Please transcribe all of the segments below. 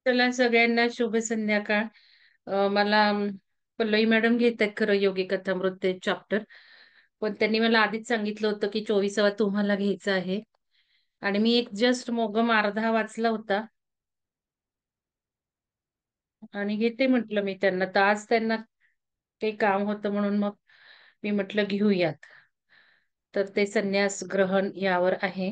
चला सगळ्यांना शुभ संध्याकाळ. मला पल्लवी मॅडम घेत आहेत खरं योगी कथामृत ते चॅप्टर. पण त्यांनी मला आधीच सांगितलं होतं की 24वा तुम्हाला घ्यायचा आहे. आणि मी एक जस्ट मोगम अर्धा वाचला होता आणि घेते म्हटलं मी त्यांना. तर आज त्यांना काही काम होतं म्हणून मग मी म्हटलं घेऊयात. तर ते संन्यास ग्रहण यावर आहे.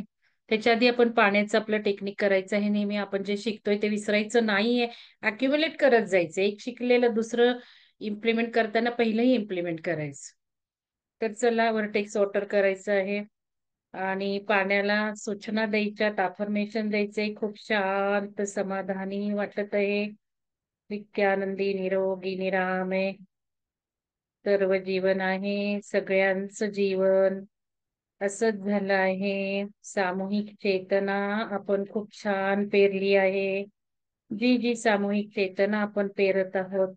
त्याच्या आधी आपण पाण्याचं आपलं टेक्निक करायचं आहे. नेहमी आपण जे शिकतोय ते विसरायचं नाहीये. अक्युमुलेट करत जायचं. एक शिकलेलं दुसरं इम्प्लिमेंट करताना पहिलंही इम्प्लिमेंट करायचं. तर चला वर्टेक्स वॉटर करायचं आहे. आणि पाण्याला सूचना द्यायच्यात, अफर्मेशन द्यायचे. खूप शांत समाधानी वाटत आहे. नित्यानंदी निरोगी निरामय सर्व जीवन आहे. सगळ्यांचं जीवन असंच झालं आहे. सामूहिक चेतना आपण खूप छान पेरली आहे. जी जी सामूहिक चेतना आपण पेरत आहोत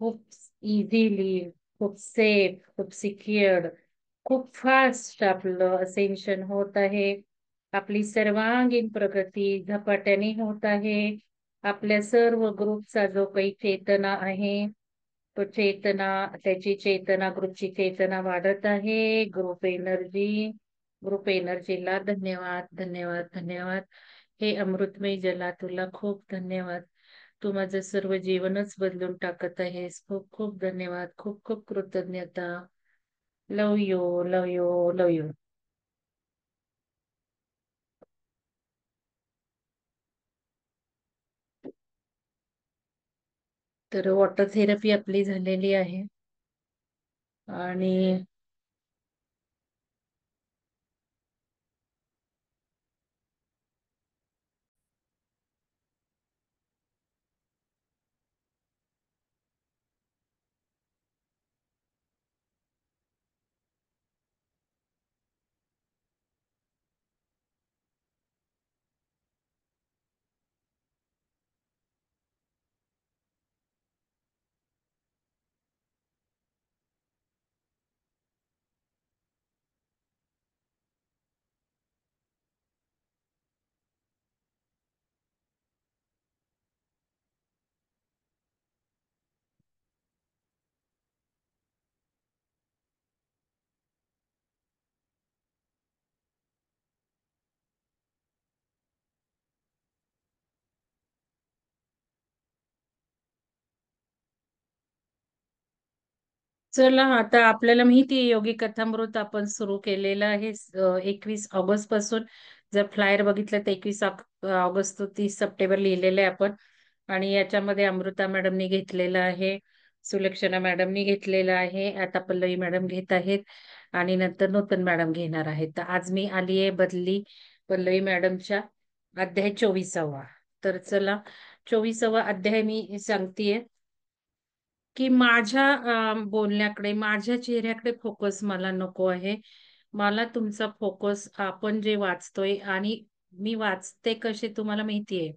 खूप इझिली, खूप सेफ, खूप सिक्युअर्ड, खूप फास्ट आपलं असेन्शन होत आहे. आपली सर्वांगीण प्रगती झपाट्याने होत आहे. आपल्या सर्व ग्रुपचा जो काही चेतना आहे तो चेतना, त्याची चेतना, ग्रुपची चेतना वाढत आहे. ग्रुप एनर्जीला धन्यवाद, धन्यवाद, धन्यवाद. हे अमृतमय जला तुला खूप धन्यवाद. तू माझं सर्व जीवनच बदलून टाकत आहेस. खूप खूप धन्यवाद, खूप खूप कृतज्ञता. Love you, love you, love you. तर वॉटर थेरपी आपली झालेली आहे. आणि चला आता आपल्याला माहिती आहे योगी कथामृत आपण सुरू केलेलं आहे 21 ऑगस्ट पासून. जर फ्लायर बघितलं तर 21 ऑगस्ट ते 30 सप्टेंबर लिहिलेलं आहे आपण. आणि याच्यामध्ये अमृता मॅडमनी घेतलेलं आहे, सुलक्षणा मॅडमनी घेतलेलं आहे, आता पल्लवी मॅडम घेत आहेत आणि नंतर नूतन मॅडम घेणार आहेत. तर आज मी आली आहे बदली पल्लवी मॅडमच्या अध्याय 24वा. तर चला 24वा अध्याय मी सांगतेय की माझ्या बोलण्याकडे, माझ्या चेहऱ्याकडे फोकस मला नको आहे. मला तुमचा फोकस आपण जे वाचतोय, आणि मी वाचते कसे तुम्हाला माहिती आहे.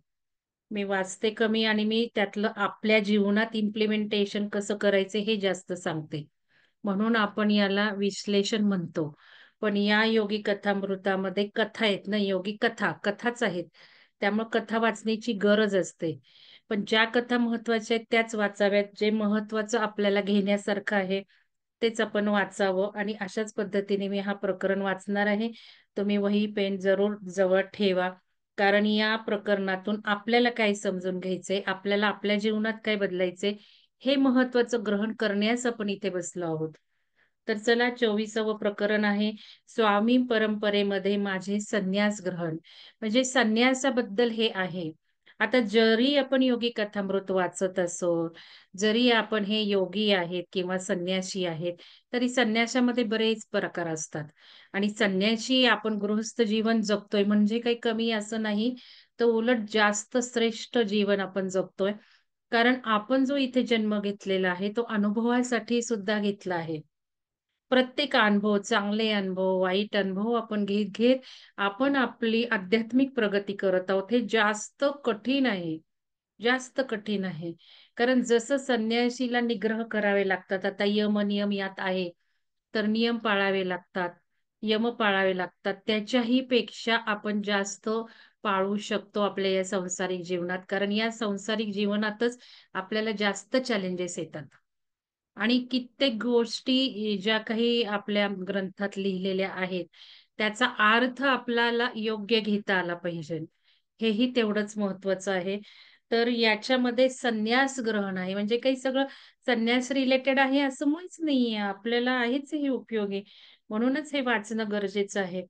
मी वाचते कमी आणि मी त्यातलं आपल्या जीवनात इम्प्लिमेंटेशन कसं करायचं हे जास्त सांगते. म्हणून आपण याला विश्लेषण म्हणतो. पण या योगी कथामृतामध्ये कथा आहेत ना, योगी कथा कथाच आहेत. त्यामुळे कथा वाचण्याची गरज असते. पण ज्या कथा महत्वाच्या आहेत त्याच वाचाव्यात. जे महत्वाचं आपल्याला घेण्यासारखं आहे तेच आपण वाचावं. आणि अशाच पद्धतीने मी हा प्रकरण वाचणार आहे. तुम्ही वही पेन जरूर जवळ ठेवा. कारण या प्रकरणातून आपल्याला काय समजून घ्यायचंय, आपल्याला आपल्या जीवनात काय बदलायचंय, हे महत्वाचं ग्रहण करण्यास आपण इथे बसलो आहोत. तर चला 24वं प्रकरण आहे, स्वामी परंपरेमध्ये माझे संन्यास ग्रहण. म्हणजे संन्यासाबद्दल हे आहे. आता जरी आपण योगी कथामृत वाचत असो, जरी आपण हे योगी आहेत किंवा संन्यासी आहेत, तरी संन्यासामध्ये बरेच प्रकार असतात. आणि संन्यासी आपण गृहस्थ जीवन जगतोय म्हणजे काही कमी असं नाही, तर उलट जास्त श्रेष्ठ जीवन आपण जगतोय. कारण आपण जो इथे जन्म घेतलेला आहे तो अनुभवासाठी सुद्धा घेतला आहे. प्रत्येक अनुभव, चांगले अनुभव, वाईट अनुभव आपण घेत घेत आपण आपली आध्यात्मिक प्रगती करत आहोत. हे जास्त कठीण आहे. जास्त कठीण आहे. कारण जसं संन्याशीला निग्रह करावे लागतात. आता यम नियम यात आहे. तर नियम पाळावे लागतात. यम पाळावे लागतात. त्याच्याही पेक्षा आपण जास्त पाळू शकतो आपल्या या सांसारिक जीवनात. कारण या सांसारिक जीवनातच आपल्याला जास्त चॅलेंजेस येतात. आणि कित्येक गोष्टी ज्या काही आपल्या ग्रंथात लिहिलेल्या आहेत, त्याचा अर्थ आपल्याला योग्य घेता आला पाहिजे. हेही तेवढंच महत्वाचं आहे. तर याच्यामध्ये संन्यास ग्रहण आहे, म्हणजे काही सगळं संन्यास रिलेटेड आहे असं मुळीच नाहीये. आपल्याला आहेच हे उपयोगी. म्हणूनच हे वाचणं गरजेचं आहे.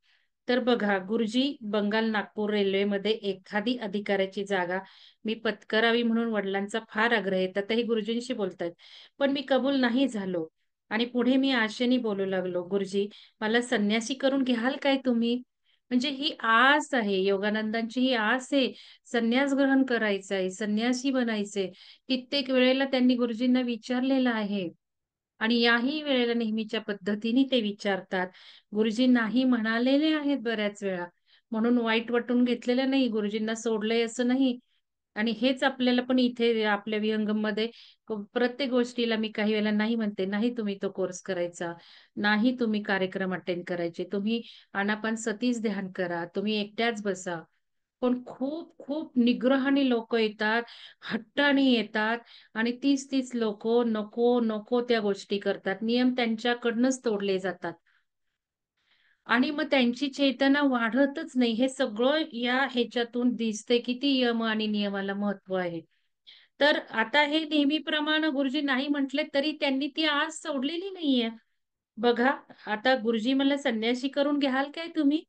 तर बघा, गुरुजी बंगाल नागपूर रेल्वेमध्ये एखादी अधिकाऱ्याची जागा मी पत्करावी म्हणून वडिलांचा फार आग्रह आहे. तर हे गुरुजींशी बोलतायत. पण मी कबूल नाही झालो आणि पुढे मी आशेने बोलू लागलो, "गुरुजी, मला संन्यासी करून घ्याल काय तुम्ही?" म्हणजे ही आस आहे, योगानंदांची ही आस आहे. संन्यास ग्रहण करायचा आहे, संन्यासी बनायचंय. कित्येक वेळेला त्यांनी गुरुजींना विचारलेलं आहे. आणि याही वेळेला नेहमीच्या पद्धतीने ते विचारतात. गुरुजी नाही म्हणालेले आहेत बऱ्याच वेळा. म्हणून वाईट वाटून घेतलेलं नाही. गुरुजींना सोडलंय असं नाही. आणि हेच आपल्याला पण इथे आपल्या विहंगममध्ये प्रत्येक गोष्टीला मी काही वेळेला नाही म्हणते. नाही तुम्ही तो कोर्स करायचा. नाही तुम्ही कार्यक्रम अटेंड करायचे. तुम्ही आनापानसतीच ध्यान करा. तुम्ही एकट्याच बसा. पण खूप निग्रहाने लोकं येतात, हट्टाने येतात आणि 30-30 लोकं नको त्या गोष्टी करतात. नियम त्यांच्याकडूनच तोडले जातात. आणि मग त्यांची चेतना वाढतच नाही. हे सगळं या ह्याच्यातून दिसतंय किती यम आणि नियमाला महत्त्व आहे. तर आता हे नेहमीप्रमाणे गुरुजी नाही म्हटले तरी त्यांनी ती आस सोडलेली नाहीये. बघा, आता गुरुजी मला संन्यासी करून घ्याल काय तुम्ही?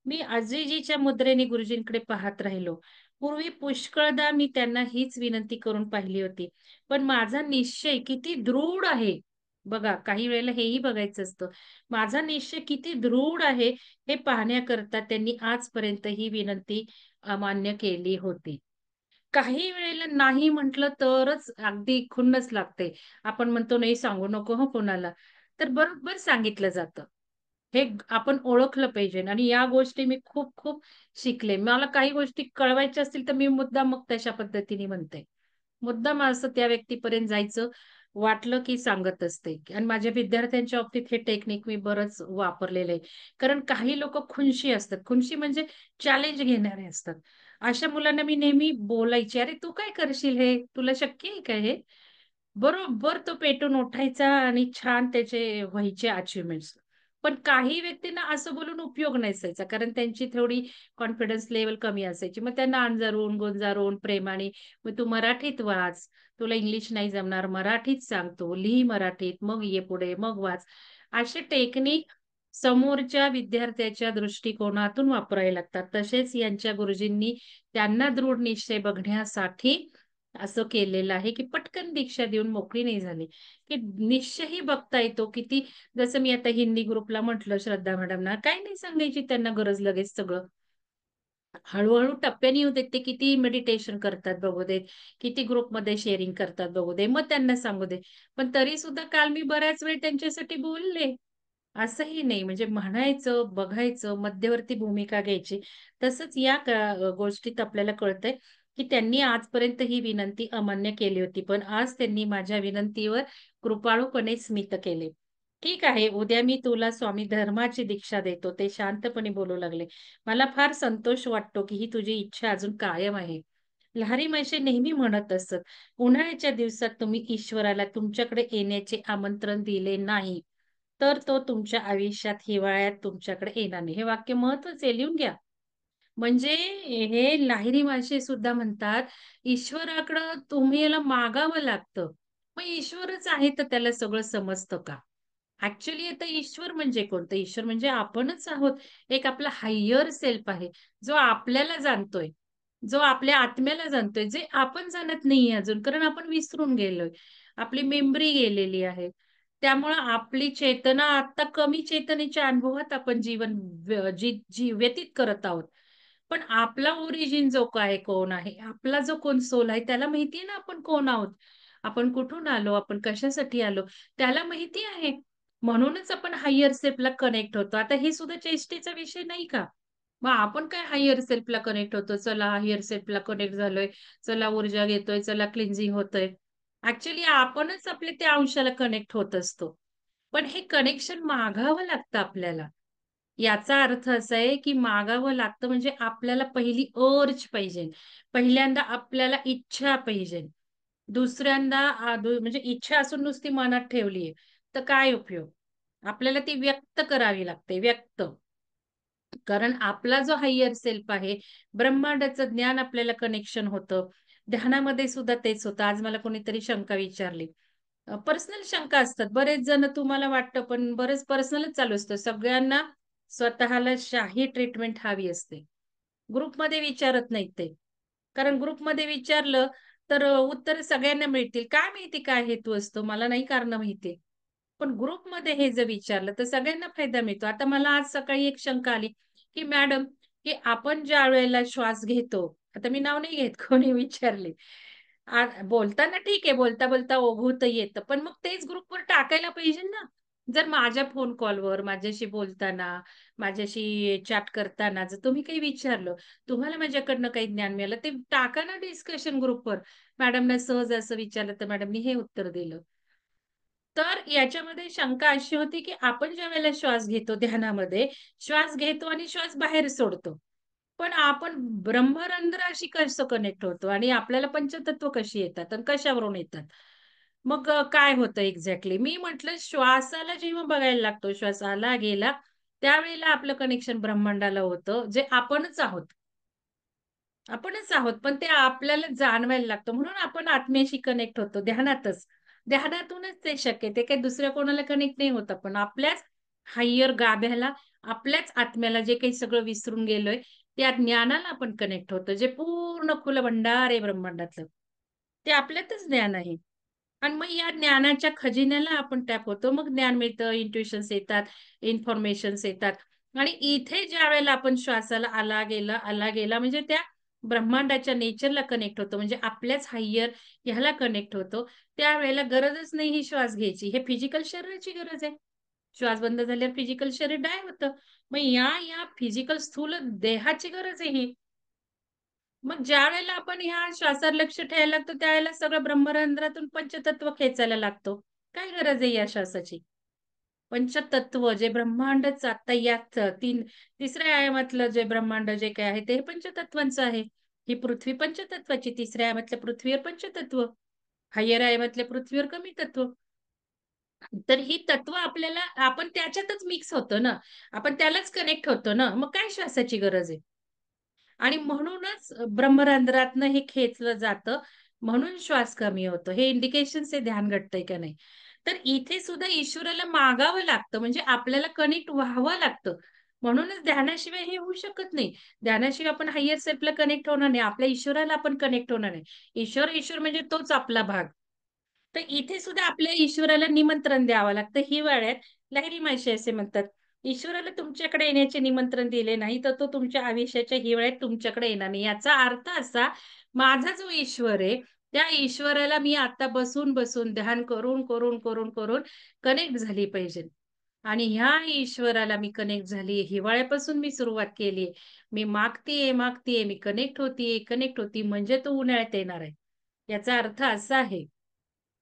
मी आजीजीच्या मुद्रेने गुरुजींकडे पाहत राहिलो. पूर्वी पुष्कळदा मी त्यांना हीच विनंती करून पाहिली होती. पण माझा निश्चय किती दृढ आहे. बघा, काही वेळेला हेही बघायचं असतं. माझा निश्चय किती दृढ आहे, हे पाहण्याकरता त्यांनी आजपर्यंत ही विनंती अमान्य केली होती. काही वेळेला नाही म्हटलं तरच अगदी खुन्नस लागते. आपण म्हणतो, "नाही सांगू नको हं कोणाला." तर बरोबर सांगितलं जातं. हे आपण ओळखलं पाहिजे आणि या गोष्टी मी खूप शिकले. मला काही गोष्टी कळवायच्या असतील, तर मी मुद्दाम मग तशा पद्धतीने म्हणते. मुद्दाम असं त्या व्यक्तीपर्यंत जायचं, वाटलं की सांगत असते आणि माझ्या विद्यार्थ्यांच्या बाबतीत हे टेक्निक मी बरंच वापरलेलं आहे. कारण काही लोकं खुणशी असतात. खुणशी म्हणजे चॅलेंज घेणारे असतात. अशा मुलांना मी नेहमी बोलायचे, "अरे, तू काय करशील हे? तुला शक्य आहे का हे?" बरोबर तो पेटून उठायचा आणि छान त्याचे व्हायचे अचिव्हमेंट्स. पण काही व्यक्तींना असं बोलून उपयोग नसायचा. कारण त्यांची थोडी कॉन्फिडन्स लेव्हल कमी असायची. मग त्यांना अंजारून, गोंजारून, प्रेमाने, "मग तू मराठीत वाच. तुला इंग्लिश नाही जमणार, मराठीत सांगतो. लिही मराठीत, मग ये पुढे, मग वाच." असे टेक्निक समोरच्या विद्यार्थ्याच्या दृष्टिकोनातून वापरावे लागतात. तसेच यांच्या गुरुजींनी त्यांना दृढ निश्चय बघण्यासाठी असं केलेलं आहे, की पटकन दीक्षा देऊन मोकळी नाही झाली, की निश्चयही बघता येतो. किती जसं मी आता हिंदी ग्रुपला म्हटलं श्रद्धा मॅडमना, काही नाही सांगायची त्यांना गरज लगेच सगळं. हळू-हळू टप्प्याने येऊ देत. ते किती मेडिटेशन करतात बघू देत, किती ग्रुपमध्ये शेअरिंग करतात बघू दे, मग त्यांना सांगू दे. पण तरी सुद्धा काल मी बऱ्याच वेळ त्यांच्यासाठी बोलले. असंही नाही म्हणजे म्हणायचं, बघायचं, मध्यवर्ती भूमिका घ्यायची. तसंच या गोष्टीत आपल्याला कळतंय, की त्यांनी आजपर्यंत ही विनंती अमान्य केली होती. पण आज त्यांनी माझ्या विनंतीवर कृपाळूपणे स्मित केले. "ठीक आहे, उद्या मी तुला स्वामी धर्माची दीक्षा देतो." ते शांतपणे बोलू लागले. "मला फार संतोष वाटतो, की ही तुझी इच्छा अजून कायम आहे." लहारी मावशी नेहमी म्हणत असत, "उन्हाळ्याच्या दिवसात तुम्ही ईश्वराला तुमच्याकडे येण्याचे आमंत्रण दिले नाही, तर तो तुमच्या आयुष्यात हिवाळ्यात तुमच्याकडे येणार नाही." हे वाक्य महत्वाचं आहे, लिहून घ्या. म्हणजे हे लाहिरी मावशी सुद्धा म्हणतात, ईश्वराकडं तुम्ही याला मागावं लागतं. मग ईश्वरच आहे तर त्याला सगळं समजतं का? ॲक्चुअली आता ईश्वर म्हणजे कोणतं? ईश्वर म्हणजे आपणच आहोत. एक आपला हायर सेल्फ आहे, जो आपल्याला जाणतोय, जो आपल्या आत्म्याला जाणतोय, जे आपण जाणत नाहीये अजून, कारण आपण विसरून गेलोय. आपली मेमरी गेलेली आहे. त्यामुळं आपली चेतना आता कमी चेतनेच्या अनुभवात आपण जीवन व्यतीत करत आहोत. पण आपला ओरिजिन जो काय कोण आहे, आपला जो कोण सोल आहे, त्याला माहिती आहे ना आपण कोण आहोत. आपण कुठून आलो, आपण कशासाठी आलो, त्याला माहिती आहे. म्हणूनच आपण हायर सेल्फला कनेक्ट होतो. आता हे सुद्धा चेष्टेचा विषय नाही का? मग आपण काय हायर सेल्फला कनेक्ट होतो. चला हायर सेल्फला कनेक्ट झालोय. चला ऊर्जा घेतोय. चला क्लिन्झिंग होतंय. ॲक्चुअली आपणच आपल्या त्या अंशाला कनेक्ट होत असतो. पण हे कनेक्शन मागावं लागतं आपल्याला. याचा अर्थ असा आहे, की मागावं लागतं म्हणजे आपल्याला पहिली अर्ज पाहिजे. पहिल्यांदा आपल्याला इच्छा पाहिजे. दुसऱ्यांदा म्हणजे इच्छा असून नुसती मनात ठेवली तर काय उपयोग? आपल्याला ती व्यक्त करावी लागते, व्यक्त. कारण आपला जो हायर सेल्फ आहे, ब्रह्मांडाचं ज्ञान आपल्याला कनेक्शन होतं. ध्यानामध्ये सुद्धा तेच होतं. आज मला कोणीतरी शंका विचारली. पर्सनल शंका असतात. बरेच जण तुम्हाला वाटतं, पण बरेच पर्सनलच चालू असतं. सगळ्यांना स्वतःला शाही ट्रीटमेंट हवी असते. ग्रुपमध्ये विचारत नाहीत ते. कारण ग्रुपमध्ये विचारलं, तर उत्तर सगळ्यांना मिळतील. काय माहिती काय हेतू असतो? मला नाही कारणं माहिती. पण ग्रुपमध्ये हे जर विचारलं, तर सगळ्यांना फायदा मिळतो. आता मला आज सकाळी एक शंका आली, की मॅडम, की आपण ज्यावेळेला श्वास घेतो, आता मी नाव नाही घेत, कोणी विचारले. बोलताना ठीक आहे, बोलता-बोलता ओघवता येतं. पण मग तेच ग्रुपवर टाकायला पाहिजे ना. जर माझ्या फोन कॉलवर माझ्याशी बोलताना, माझ्याशी चॅट करताना जर तुम्ही काही विचारलं, तुम्हाला माझ्याकडनं काही ज्ञान मिळालं, ते टाका ना डिस्कशन ग्रुपवर. मॅडमना सहज असं विचारलं, तर मॅडमनी हे उत्तर दिलं. तर याच्यामध्ये शंका अशी होती, की आपण ज्यावेळेला श्वास घेतो ध्यानामध्ये, श्वास घेतो आणि श्वास बाहेर सोडतो. पण आपण ब्रह्मरंध्राशी कसं कनेक्ट होतो आणि आपल्याला पंचतत्व कशी येतात आणि कशावरून येतात? मग काय होतं एक्झॅक्टली? मी म्हटलं श्वासाला जेव्हा बघायला लागतो, श्वास आला, गेला, त्यावेळेला आपलं कनेक्शन ब्रह्मांडाला होतं, जे आपणच आहोत. आपणच आहोत, पण ते आपल्याला जाणवायला लागतं. म्हणून आपण आत्म्याशी कनेक्ट होतो ध्यानातच. ध्यानातूनच ते शक्य आहे. ते काही दुसऱ्या कोणाला कनेक्ट नाही होत आपण. आपल्याच हायर गाभ्याला, आपल्याच आत्म्याला जे काही सगळं विसरून गेलोय, त्या ज्ञानाला आपण कनेक्ट होतो. जे पूर्ण खुलं भंडार आहे ब्रह्मांडातलं. ते आपल्यातच ज्ञान आहे. आणि मग या ज्ञानाच्या खजिन्याला आपण टॅप होतो. मग ज्ञान मिळतं, इंट्युशन्स येतात, इन्फॉर्मेशन्स येतात. आणि इथे ज्यावेळेला आपण श्वासाला आला गेला म्हणजे त्या ब्रह्मांडाच्या नेचरला कनेक्ट होतो. म्हणजे आपल्याच हायर ह्याला कनेक्ट होतो. त्यावेळेला गरजच नाही ही श्वास घ्यायची. हे फिजिकल शरीराची गरज आहे. श्वास बंद झाल्यावर फिजिकल शरीर डाय होतं. मग या फिजिकल स्थूल देहाची गरज आहे ही. मग ज्यावेळेला आपण ह्या श्वासावर लक्ष ठेवायला लागतो, त्यावेळेला सगळं ब्रह्मरंध्रातून पंचतत्व खेचायला लागतो. काय गरज आहे या श्वासाची? पंचतत्व जे ब्रह्मांडच आता याच तिसऱ्या आयामातलं जे ब्रह्मांड जे काही आहे, ते पंचतत्वांचं आहे. ही पृथ्वी पंचतत्वाची, तिसऱ्या आयामातल्या पृथ्वीवर पंचतत्व, हायर आयामातल्या पृथ्वीवर कमी तत्व. तर ही तत्व आपल्याला आपण त्याच्यातच मिक्स होतो ना. आपण त्यालाच कनेक्ट होतो ना. मग काय श्वासाची गरज आहे? आणि म्हणूनच ब्रह्मरंध्रातनं हे खेचलं जातं. म्हणून श्वास कमी होतो. हे इंडिकेशन्स आहे ध्यान घडतंय का नाही. तर इथे सुद्धा ईश्वराला मागावं लागतं. म्हणजे आपल्याला कनेक्ट व्हावं लागतं. म्हणूनच ध्यानाशिवाय हे होऊ शकत नाही. ध्यानाशिवाय आपण हायर सेल्फला कनेक्ट होणार नाही. आपल्या ईश्वराला आपण कनेक्ट होणार नाही. ईश्वर म्हणजे तोच आपला भाग. तर इथे सुद्धा आपल्या ईश्वराला निमंत्रण द्यावं लागतं. हिवाळ्यात लहरी माशी असे म्हणतात. ईश्वराला तुमच्याकडे येण्याचे निमंत्रण दिले नाही, तर तो तुमच्या आयुष्याच्या हिवाळ्यात तुमच्याकडे येणार नाही. याचा अर्थ असा, माझा जो ईश्वर आहे, त्या ईश्वराला मी आता बसून ध्यान करून कनेक्ट झाली पाहिजे. आणि ह्या ईश्वराला मी कनेक्ट झाली. हिवाळ्यापासून मी सुरुवात केली. मी मागतीये, मी कनेक्ट होतीये म्हणजे तो उन्हाळ्यात येणार आहे. याचा अर्थ असा आहे.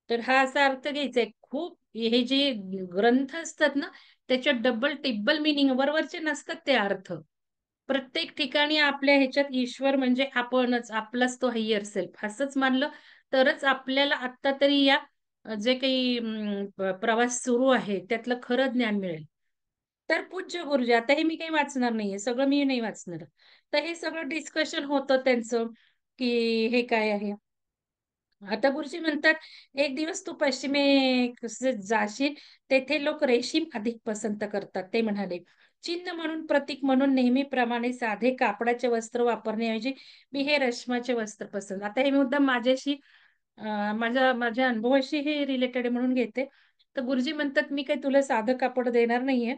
तर हा असा अर्थ घ्यायचा आहे. खूप हे जे ग्रंथ असतात ना, त्याच्यात डबल-टिब्बल मीनिंग वरवरचे नसतात ते अर्थ. प्रत्येक ठिकाणी आपल्या ह्याच्यात ईश्वर म्हणजे आपणच, आपलाच तो हायर सेल्फ असंच मानलं तरच आपल्याला आत्ता तरी या जे काही प्रवास सुरू आहे त्यातलं खरं ज्ञान मिळेल. तर पूज्य गुरुजी आता हे मी काही वाचणार नाहीये. सगळं मी नाही वाचणार. तर हे सगळं डिस्कशन होतं त्यांचं, की हे काय आहे? आता गुरुजी म्हणतात, "एक दिवस तू पश्चिमेस जाशील, तेथे लोक रेशीम अधिक पसंत करतात." ते म्हणाले, "चिन्ह म्हणून, प्रतीक म्हणून नेहमीप्रमाणे साधे कापडाचे वस्त्र वापरण्याऐवजी मी हे रेशमाचे वस्त्र पसंत." आता हे मुद्दाम माझ्याशी माझ्या माझ्या अनुभवाशी हे रिलेटेड आहे म्हणून घेते. तर गुरुजी म्हणतात, "मी काही तुला साधं कापड देणार नाहीये.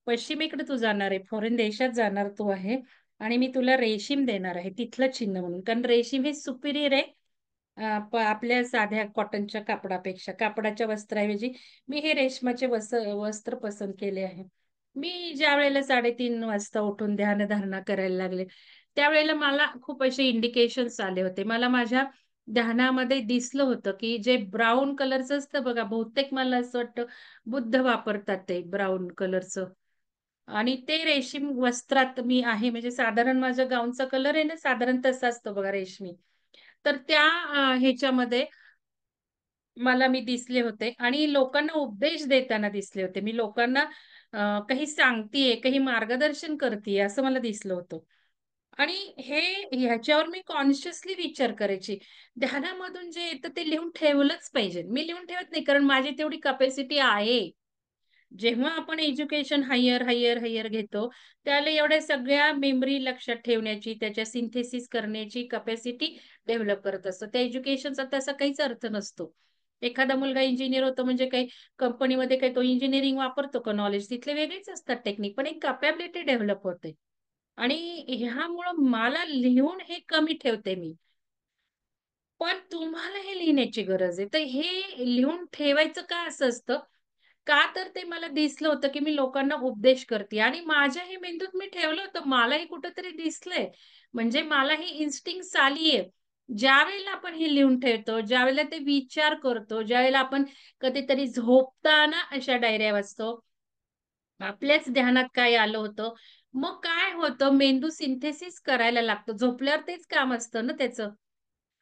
पश्चिमेकडे तू जाणार आहे, फॉरेन देशात जाणार तू आहे आणि मी तुला रेशीम देणार आहे, तिथलं चिन्ह म्हणून." कारण रेशीम हे सुपिरियर आहे आपल्या साध्या कॉटनच्या कापडापेक्षा. कापडाच्या वस्त्राऐवजी मी हे रेशमाचे वस्त्र पसंत केले आहे. मी ज्यावेळेला 3:30 वाजता उठून ध्यानधारणा करायला लागले, त्यावेळेला मला खूप असे इंडिकेशन्स आले होते. मला माझ्या ध्यानामध्ये दिसलं होतं, की जे ब्राउन कलरचं असतं बघा, बहुतेक मला असं वाटतं बुद्ध वापरतात ते ब्राउन कलरचं. आणि ते रेशीम वस्त्रात मी आहे. म्हणजे साधारण माझ्या गाऊनचा कलर आहे ना, साधारण तसा असतो बघा रेशमी. तर त्या ह्याच्यामध्ये मला मी दिसले होते आणि लोकांना उपदेश देताना दिसले होते. मी लोकांना काही सांगतीये, काही मार्गदर्शन करतीये असं मला दिसलं होतं. आणि हे ह्याच्यावर मी कॉन्शियसली विचार करायची. ध्यानामधून जे येतं ते लिहून ठेवलंच पाहिजे. मी लिहून ठेवत नाही कारण माझी तेवढी कॅपॅसिटी आहे. जेव्हा आपण एज्युकेशन हायर घेतो, त्याला एवढ्या सगळ्या मेमरी लक्षात ठेवण्याची, त्याच्या सिंथेसिस करण्याची कॅपॅसिटी डेव्हलप करत असतो. त्या एज्युकेशनचा तसा काहीच अर्थ नसतो. एखादा मुलगा इंजिनिअर होतो म्हणजे काही कंपनीमध्ये काही तो इंजिनिअरिंग वापरतो का नॉलेज? तिथले वेगळेच असतात टेक्निक, पण एक कॅपॅबिलिटी डेव्हलप होते. आणि ह्यामुळं मला लिहून हे कमी ठेवते मी. पण तुम्हाला हे लिहिण्याची गरज आहे. तर हे लिहून ठेवायचं का असं असतं? का तर ते मला दिसलं होतं, की मी लोकांना उपदेश करते आणि माझ्याही मेंदूत मी ठेवलं होतं. मलाही कुठेतरी दिसलंय. म्हणजे मला ही इन्स्टिंक्ट आलीये. ज्यावेळेला आपण हे लिहून ठेवतो, ज्यावेळेला ते विचार करतो, ज्यावेळेला आपण कधीतरी झोपताना अशा डायऱ्या वाचतो, आपल्याच ध्यानात काय आलं होतं, मग काय होतं मेंदू सिंथेसिस करायला लागतो. झोपल्यावर तेच काम असतं ना त्याचं.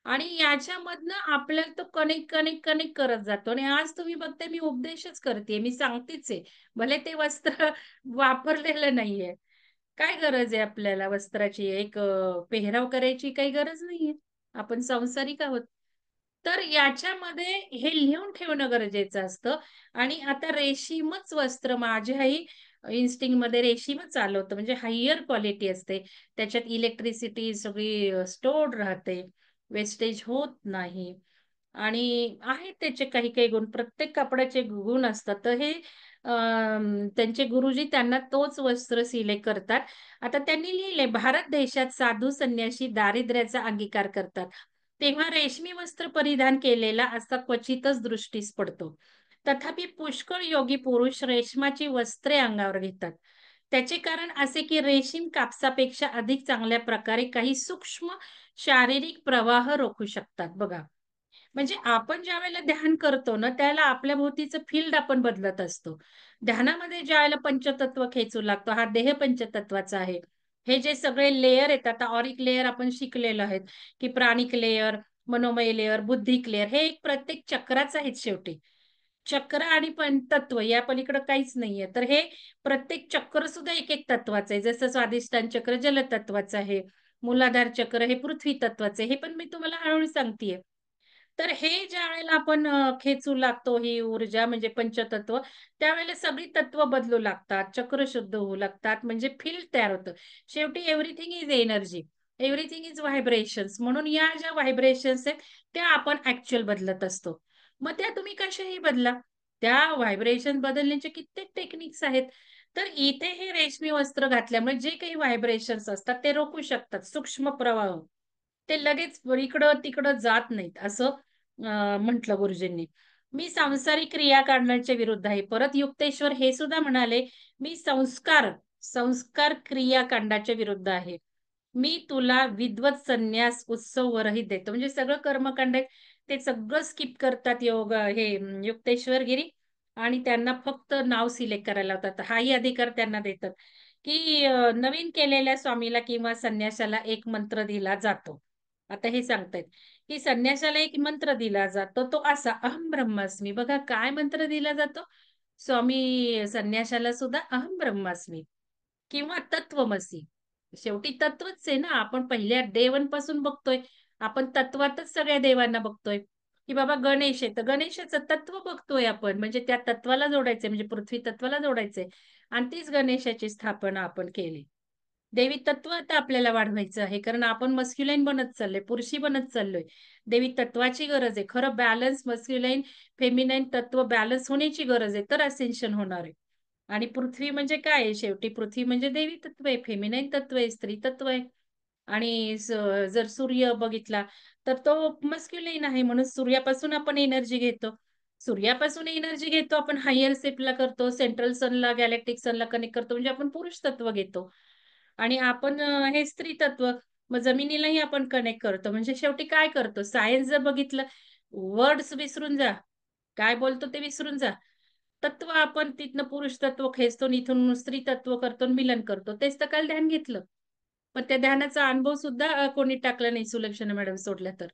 आणि याच्यामधनं आपल्याला तो कनेक्ट करत जातो आणि आज तुम्ही बघताय मी उपदेशच करतेय. मी सांगतेच आहे. भले ते वस्त्र वापरलेलं नाहीये. काय गरज आहे आपल्याला वस्त्राची? एक पेहराव करायची काही गरज नाहीये. आपण सांसारिक आहोत. तर याच्यामध्ये हे लिहून ठेवणं गरजेचं असतं आणि आता रेशीमच वस्त्र माझ्याही इन्स्टिंक्टमध्ये रेशीमच आलं होतं. म्हणजे हायर क्वालिटी असते. त्याच्यात इलेक्ट्रिसिटी सगळी स्टोअर्ड राहते. वेस्टेज होत नाही. आणि आहेत त्याचे काही-काही गुण. प्रत्येक कपड्याचे गुण असतात. तर हे त्यांचे गुरुजी त्यांना तोच वस्त्र सिलेक्ट करतात. आता त्यांनी लिहिलंय, भारत देशात साधू संन्यासी दारिद्र्याचा अंगीकार करतात. तेव्हा रेशमी वस्त्र परिधान केलेला असा क्वचितच दृष्टीस पडतो. तथापि पुष्कळ योगी पुरुष रेशमाची वस्त्रे अंगावर घेतात. त्याचे कारण असे की रेशीम कापसापेक्षा अधिक चांगल्या प्रकारे काही सूक्ष्म शारीरिक प्रवाह रोखू शकतात बघा. म्हणजे आपण ज्यावेळेला ध्यान करतो ना, त्यावेळेला आपल्या भोवतीचं फील्ड आपण बदलत असतो. ध्यानामध्ये ज्यावेळेला पंचतत्व खेचू लागतो, हा देह पंचतत्वाचा आहे. हे जे सगळे लेयर आहेत, आता ऑरिक लेयर आपण शिकलेलो आहेत, की प्राणिक लेयर, मनोमय लेयर, बुद्धिक लेयर, हे एक प्रत्येक चक्राच आहेत शेवटी. चक्र आणि तत्व या पलीकडे काहीच नाहीये. तर हे प्रत्येक चक्र सुद्धा एक-एक तत्वाचं आहे. जसं स्वादिष्टान चक्र जलतत्वाचं आहे. मूलाधार चक्र हे पृथ्वी तत्वाचं आहे. हे पण मी तुम्हाला हळूहळू सांगतेय. तर हे ज्यावेळेला आपण खेचू लागतो ही ऊर्जा म्हणजे पंचतत्व, त्यावेळेला सगळी तत्व बदलू लागतात, चक्र शुद्ध होऊ लागतात, म्हणजे फील्ड तयार होतं. शेवटी everything is energy, everything is vibrations. म्हणून या ज्या व्हायब्रेशन्स आहेत, त्या आपण ॲक्चुअल बदलत असतो. मग त्या तुम्ही कशाही बदला. त्या व्हायब्रेशन बदलण्याचे कित्येक टेक्निक्स आहेत. तर इथे हे रेशमी वस्त्र घातल्यामुळे जे काही व्हायब्रेशन्स असतात, ते रोखू शकतात सूक्ष्म प्रवाह. ते लगेच इकडं-तिकडं जात नाहीत, असं म्हटलं गुरुजींनी. मी सांसारिक क्रियाकांडांच्या विरुद्ध आहे. परत युक्तेश्वर हे सुद्धा म्हणाले, "मी संस्कार क्रियाकांडाच्या विरुद्ध आहे. मी तुला विद्वत संन्यास उत्सव वरहित देतो." म्हणजे सगळं कर्मकांड आहे, ते सगळं स्किप करतात युक्तेश्वर गिरी आणि त्यांना फक्त नाव सिलेक्ट करायला लावतात. हाही अधिकार त्यांना देतात, की नवीन केलेल्या स्वामीला किंवा संन्याशाला एक मंत्र दिला जातो. आता हे सांगतायत, की संन्याशाला एक मंत्र दिला जातो, तो असा अहं ब्रह्मास्मी. बघा काय मंत्र दिला जातो? स्वामी संन्याशाला सुद्धा अहं ब्रह्मास्मी किंवा तत्वमसी. शेवटी तत्वच आहे ना. आपण पहिल्या डे पासून बघतोय. आपण तत्वातच सगळ्या देवांना बघतोय, की बाबा गणेश आहे, तर गणेशाचं तत्व बघतोय आपण. म्हणजे त्या तत्वाला जोडायचंय, म्हणजे पृथ्वी तत्वाला जोडायचंय आणि तीच गणेशाची स्थापना आपण केली. देवी तत्व आता आपल्याला वाढवायचं आहे. कारण आपण मस्क्युलाईन बनत चाललोय, पुरुषी बनत चाललोय. देवी तत्वाची गरज आहे. खरं बॅलन्स मस्क्युलाईन, फेमिनाईन तत्व बॅलन्स होण्याची गरज आहे. तर असेन्शन होणार आहे. आणि पृथ्वी म्हणजे काय आहे? शेवटी पृथ्वी म्हणजे देवी तत्व आहे, फेमिनाईन तत्व आहे, स्त्री तत्व आहे. आणि जर सूर्य बघितला, तर तो मस्क्युलाईन आहे. म्हणून सूर्यापासून आपण एनर्जी घेतो. सूर्यापासून एनर्जी घेतो आपण हायर सेटला करतो, सेंट्रल सनला, गॅलेक्टिक सनला कनेक्ट करतो म्हणजे आपण पुरुष तत्व घेतो. आणि आपण हे स्त्री तत्व, मग जमिनीलाही आपण कनेक्ट करतो. म्हणजे शेवटी काय करतो? सायन्स जर बघितलं, वर्ड्स विसरून जा. काय बोलतो ते विसरून जा. तत्व आपण तिथनं पुरुष तत्व खेचतो आणि इथून स्त्री तत्व करतो आणि मिलन करतो. तेच तर काल ध्यान घेतलं. पण त्या ध्यानाचा अनुभव सुद्धा कोणी टाकला नाही सुलक्षणा मॅडम सोडल्या तर.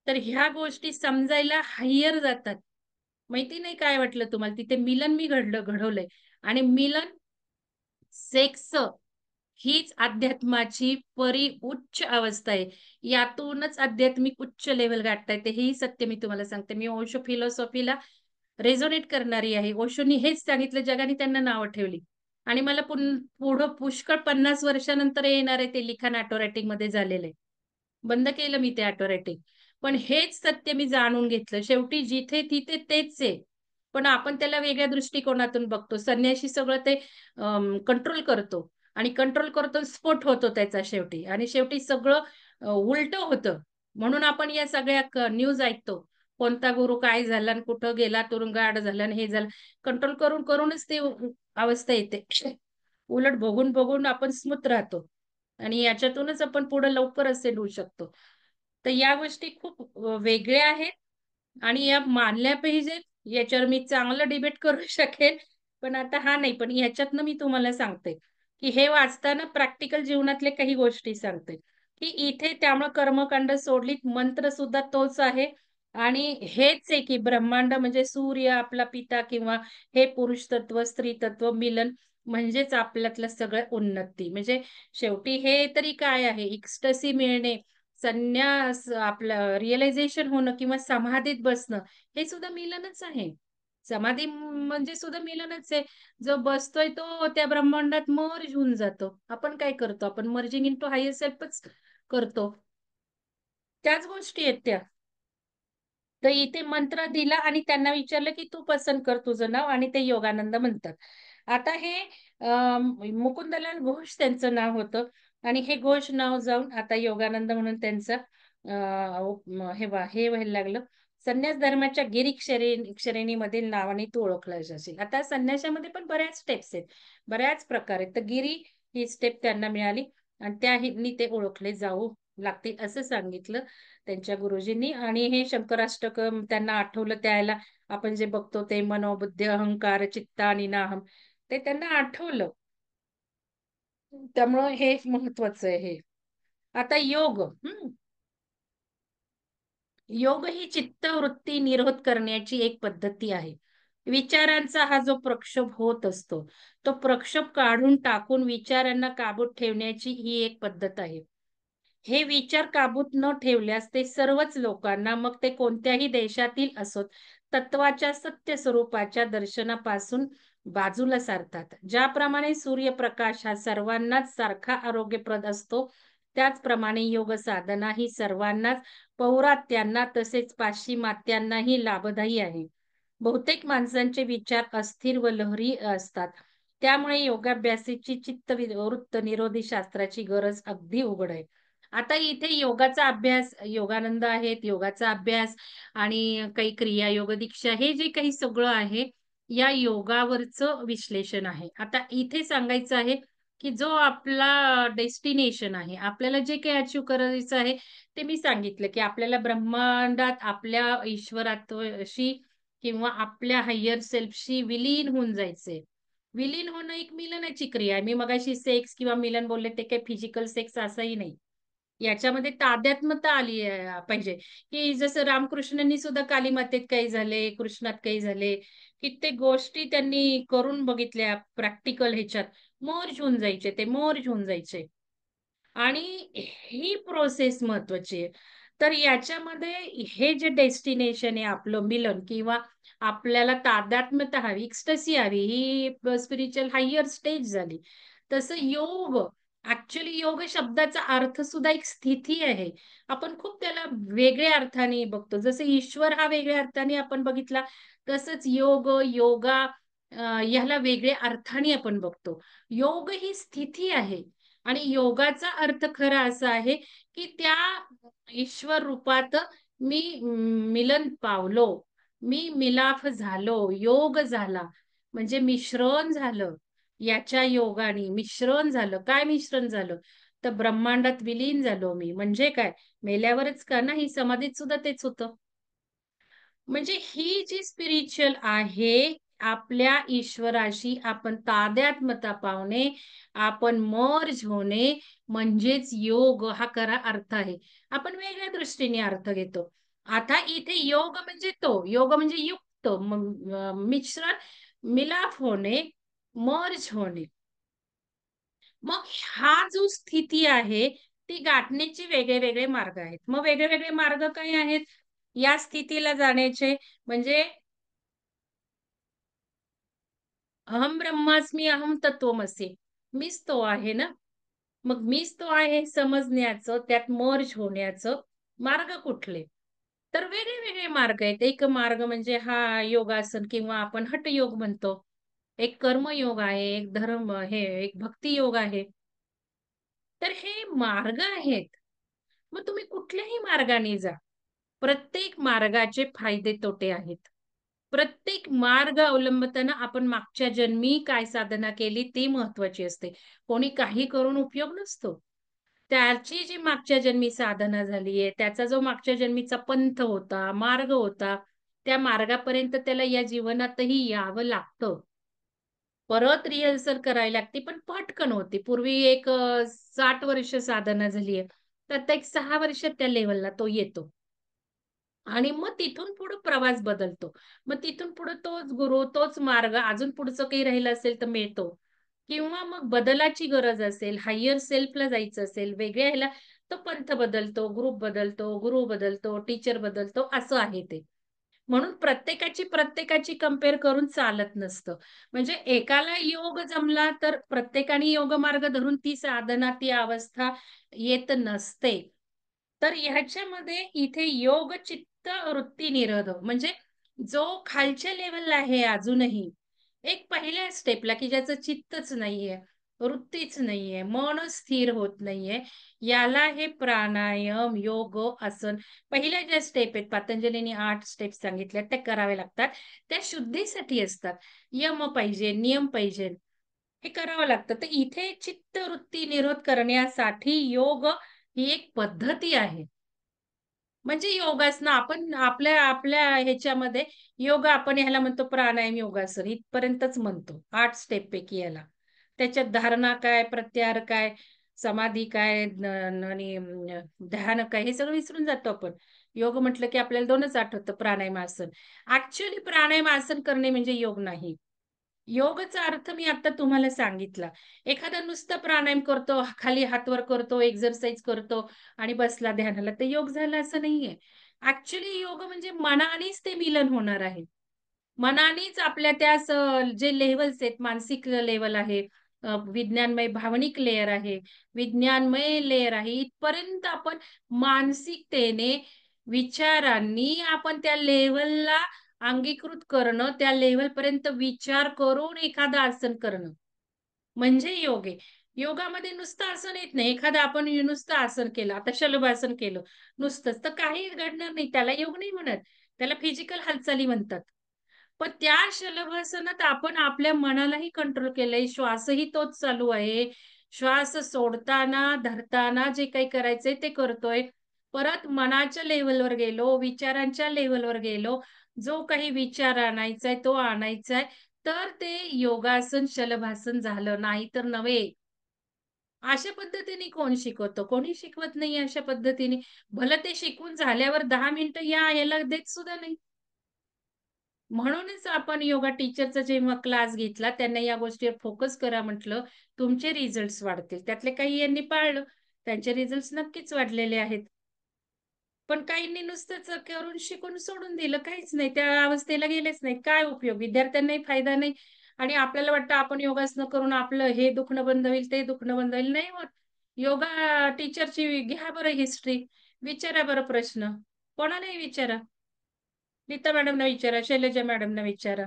तर ह्या गोष्टी समजायला हायर जातात. माहिती नाही काय वाटलं तुम्हाला? तिथे मिलन मी घडवलंय आणि मिलन सेक्स हीच अध्यात्माची उच्च अवस्था आहे. यातूनच आध्यात्मिक उच्च लेव्हल गाठता येते. हेही सत्य मी तुम्हाला सांगते. मी ओशो फिलॉसॉफीला रेझोनेट करणारी आहे. ओशोनी हेच सांगितलं, जगाने त्यांना नावं ठेवली. आणि मला पुढं पुष्कळ 50 वर्षानंतर येणार आहे ते लिखाण ऑटोमॅटिकमध्ये झालेलं आहे. बंद केलं मी ते ऑटोमॅटिक. पण हेच सत्य मी जाणून घेतलं. शेवटी जिथे तिथे तेच आहे. पण आपण त्याला वेगळ्या दृष्टिकोनातून बघतो. संन्याशी सगळं ते कंट्रोल करतो आणि कंट्रोल करतो, स्फोट होतो त्याचा शेवटी आणि शेवटी सगळं उलटं होतं. म्हणून आपण या सगळ्या न्यूज ऐकतो. कोणता गुरु काय झाला आणि कुठं गेला, तुरुंगात झाला आणि हे झालं. कंट्रोल करून करूनच ते अवस्था येते. उलट बघून बघून आपण स्मूथ राहतो आणि याच्यातूनच आपण पुढे लवकर असे होऊ शकतो. तर या गोष्टी खूप वेगळ्या आहेत आणि या मानल्या पाहिजेत. याच्यावर मी चांगलं डिबेट करू शकेल. पण आता हा नाही. पण ह्याच्यातनं मी तुम्हाला सांगते, की हे वाचताना प्रॅक्टिकल जीवनातल्या काही गोष्टी सांगते, की इथे त्यामुळे कर्मकांड सोडलीत मंत्र सुद्धा तोच आहे आणि हेच आहे, की ब्रह्मांड म्हणजे सूर्य आपला पिता किंवा हे पुरुष तत्व, स्त्री तत्व मिलन म्हणजेच आपल्यातलं सगळं उन्नती. म्हणजे शेवटी हे तरी काय आहे? इक्स्टसी मिळणे, संन्यास आपलं रिअलायझेशन होणं किंवा समाधीत बसणं, हे सुद्धा मिलनच आहे. समाधी म्हणजे सुद्धा मिलनच आहे. जो बसतोय तो त्या ब्रह्मांडात मर्ज होऊन जातो. आपण काय करतो? आपण मर्जिंग इंटू हायर सेल्फच करतो. त्याच गोष्टी आहेत त्या. तर इथे मंत्र दिला आणि त्यांना विचारलं, की "तू पसंत कर तुझं नाव" आणि ते योगानंद म्हणतात. आता हे मुकुंदलाल घोष त्यांचं नाव होतं आणि हे घोष नाव जाऊन आता योगानंद म्हणून त्यांचं हे व्हायला लागलं. संन्यास धर्माच्या गिरी श्रेणीमधील नावाने तो ओळखला जाशील. आता संन्यासामध्ये पण बऱ्याच स्टेप्स आहेत. बऱ्याच प्रकार आहेत. तर गिरी ही स्टेप त्यांना मिळाली आणि त्या ह्यांनी ते ओळखले जाऊ लागतील असं सांगितलं त्यांच्या गुरुजींनी आणि हे शंकराष्टकम त्यांना आठवलं त्याला आपण जे बघतो ते मनोबुद्धी, अहंकार, चित्त आणि नाहम ते त्यांना आठवलं. त्यामुळं हे महत्वाचं आहे हे. आता योग योग ही चित्तवृत्ती निरोध करण्याची एक पद्धती आहे. विचारांचा हा जो प्रक्षोभ होत असतो, तो प्रक्षोभ काढून टाकून विचारांना काबूत ठेवण्याची ही एक पद्धत आहे. हे विचार काबूत न ठेवल्यास ते सर्वच लोकांना, मग ते कोणत्याही देशातील असोत, तत्वाच्या सत्य स्वरूपाच्या दर्शनापासून बाजूला सारतात. ज्याप्रमाणे सूर्यप्रकाश हा सर्वांनाच सारखा आरोग्यप्रद असतो, त्याचप्रमाणे योग साधना ही सर्वांनाच, पौरात्यांना तसेच पाश्चिमात्यांनाही लाभदायी आहे. बहुतेक माणसांचे विचार अस्थिर व लहरी असतात. त्यामुळे योगाभ्यासाची चित्तवृत्त निरोधी शास्त्राची गरज अगदी उघड आहे. आता इथे योगाचा अभ्यास, योगानंद आहेत, योगाचा अभ्यास आणि काही क्रिया योग दीक्षा हे जे काही सगळं आहे, या योगावरचं विश्लेषण आहे. आता इथे सांगायचं आहे, की जो आपला डेस्टिनेशन आहे, आपल्याला जे काही अचीव्ह करायचं आहे, ते मी सांगितलं, की आपल्याला ब्रह्मांडात आपल्या ईश्वरात्वाशी किंवा आपल्या हायर सेल्फशी विलीन होऊन जायचंय. विलीन होणं एक मिलनाची क्रिया आहे. मी मगाशी सेक्स किंवा मिलन बोलले ते काही फिजिकल सेक्स असंही नाही. याच्यामध्ये तादात्म्यता आली पाहिजे, की जसं रामकृष्णांनी सुद्धा कालीमातेत काही झाले, कृष्णात काही झाले. कित्येक गोष्टी त्यांनी करून बघितल्या प्रॅक्टिकल ह्याच्यात. मर्ज होऊन जायचे ते, मर्ज होऊन जायचे. आणि ही प्रोसेस महत्वाची आहे. तर याच्यामध्ये हे जे डेस्टिनेशन आहे आपलं मिलन किंवा आपल्याला तादात्म्यता हवी, एक्स्टसी हवी, ही स्पिरिच्युअल हायर स्टेज झाली. तसं योग, ॲक्चुअली योग शब्दाचा अर्थ सुद्धा एक स्थिती आहे. आपण खूप त्याला वेगळ्या अर्थाने बघतो. जसं ईश्वर हा वेगळ्या अर्थाने आपण बघितला, तसंच योग, योगा ह्याला वेगळ्या अर्थाने आपण बघतो. योग ही स्थिती आहे. आणि योगाचा अर्थ खरा असा आहे, की त्या ईश्वर रूपात मी मिलन पावलो. मी मिलाफ झालो, योग झाला. म्हणजे मिश्रण झालं. याच्या योगाने मिश्रण झालं. काय मिश्रण झालं? तर ब्रह्मांडात विलीन झालो मी. म्हणजे काय? मेल्यावरच का? नाही, समाधीत सुद्धा तेच होतं. म्हणजे ही जी स्पिरिच्युअल आहे, आपल्या ईश्वराशी आपण तादात्म्यता पावणे, आपण मर्ज होणे म्हणजेच योग हा खरा अर्थ आहे. आपण वेगळ्या दृष्टीने अर्थ घेतो. आता इथे योग म्हणजे योग म्हणजे युक्त, मिश्रण, मिलाफ होणे, मर्ज होणे. मग हा जो स्थिती आहे, ती गाठण्याचे वेगळे-वेगळे मार्ग आहेत. मग वेगळे-वेगळे मार्ग काय आहेत? या स्थितीला जाण्याचे म्हणजे अहम ब्रह्मास्मी, अहम तत्वमसी. मीच तो आहे ना. मग मीच तो आहे समजण्याचं, त्यात मर्ज होण्याचं मार्ग कुठले? तर वेगळे-वेगळे मार्ग आहेत. एक मार्ग म्हणजे हा योगासन किंवा आपण हठयोग म्हणतो. एक कर्मयोग आहे, एक धर्म हे एक भक्ती योग आहे. तर हे मार्ग आहेत. मग तुम्ही कुठल्याही मार्गाने जा. प्रत्येक मार्गाचे फायदे तोटे आहेत. प्रत्येक मार्ग अवलंबताना आपण मागच्या जन्मी काय साधना केली ती महत्वाची असते. कोणी काही करून उपयोग नसतो. त्याची जी मागच्या जन्मी साधना झालीये, त्याचा जो मागच्या जन्मीचा पंथ होता, मार्ग होता, त्या मार्गापर्यंत त्याला या जीवनातही यावं लागतं. परत रिहर्सल करावी लागते, पण पटकन होते. पूर्वी एक 60 वर्ष साधना झालीये, तर आता एक 6 वर्षात त्या लेव्हलला तो येतो. आणि मग तिथून पुढे प्रवास बदलतो. मग तिथून पुढे तोच गुरु, तोच मार्ग अजून पुढचं काही राहिलं असेल तर मिळतो. किंवा मग बदलाची गरज असेल, हायर सेल्फला जायचं असेल, वेगळ्या ह्याला तो पंथ बदलतो, ग्रुप बदलतो, गुरु बदलतो, टीचर बदलतो, असं आहे ते. म्हणून प्रत्येकाची कंपेअर करून चालत नसतं. म्हणजे एकाला योग जमला तर प्रत्येकाने योग मार्ग धरून ती साधना, ती अवस्था येत नसते. तर ह्याच्यामध्ये इथे योग चित्त वृत्ती निरोध म्हणजे जो खालच्या लेव्हलला आहे अजूनही, एक पहिल्या स्टेपला की ज्याचं चित्तच नाहीये, वृत्तीच नाहीये, मन स्थिर होत नाहीये, याला हे प्राणायाम, योग, आसन पहिल्या ज्या स्टेप आहेत पतंजलीने 8 स्टेप सांगितल्या त्या कराव्या लागतात. त्या शुद्धीसाठी असतात. यम पाहिजे, नियम पाहिजे. हे करावं लागतं. तर इथे चित्तवृत्ती निरोध करण्यासाठी योग ही एक पद्धती आहे. म्हणजे योगासनं आपण आपल्या आपल्या ह्याच्यामध्ये योगा आपण ह्याला म्हणतो प्राणायाम योगासन इथपर्यंतच म्हणतो. 8 स्टेपपैकी याला. त्याच्यात धारणा काय, प्रत्याहार काय, समाधी काय, आणि ध्यान काय हे सगळं विसरून जातो आपण. योग म्हटलं की आपल्याला 2च आठवतं प्राणायाम आसन. ॲक्चुअली प्राणायाम आसन करणे म्हणजे योग नाही. योगचा अर्थ मी आता तुम्हाला सांगितला. एखादा नुसता प्राणायाम करतो, खाली हात वर करतो, एक्सरसाइज करतो आणि बसला ध्यानाला, तर योग झाला असं नाहीये. ॲक्चुअली योग म्हणजे मनानेच ते मिलन होणार आहे. मनानेच आपल्या त्या जे लेव्हल्स आहेत, मानसिक लेव्हल आहे, विज्ञानमय भावनिक लेयर आहे, विज्ञानमय लेयर आहे. इथपर्यंत आपण मानसिकतेने, विचारांनी आपण त्या लेव्हलला अंगीकृत करणं, त्या लेव्हलपर्यंत विचार करून एखादं आसन करणं, म्हणजे योग आहे. योगामध्ये नुसतं आसन येत नाही. एखादं आपण नुसतं आसन केलं, आता शलभासन केलं नुसतंच, तर काही घडणार नाही. त्याला योग नाही म्हणत. त्याला फिजिकल हालचाली म्हणतात. पण त्या शलभासनात आपण आपल्या मनालाही कंट्रोल केलंय. श्वासही तोच चालू आहे. श्वास सोडताना, धरताना जे काही करायचंय ते करतोय. परत मनाच्या लेव्हलवर गेलो, विचारांच्या लेव्हलवर गेलो. जो काही विचार आणायचाय तो आणायचाय. तर ते योगासन, शलभासन झालं. नाहीतर नव्हे. अशा पद्धतीने कोण शिकवतं? कोणी शिकवत नाही अशा पद्धतीने. भलं ते शिकवून झाल्यावर 10 मिनिटं या याला देत सुद्धा नाही. म्हणूनच आपण योगा टीचरचा जेव्हा क्लास घेतला, त्यांना या गोष्टीवर फोकस करा म्हटलं, तुमचे रिझल्ट्स वाढतील. त्यातले काही यांनी पाळलं. त्यांचे रिझल्ट्स नक्कीच वाढलेले आहेत. पण काहींनी नुसतंच करून शिकून सोडून दिलं. काहीच नाही. त्या अवस्थेला गेलेच नाही. काय उपयोग? विद्यार्थ्यांनाही फायदा नाही आणि आपल्याला वाटतं आपण योगासनं करून आपलं हे दुखणं बंद होईल, ते दुखणं बंद होईल. नाही होत. योगा टीचरची घ्या बरं हिस्ट्री. विचारा बरं प्रश्न. कोणालाही विचारा. नीता मॅडमना विचारा, शैलजा मॅडमना विचारा.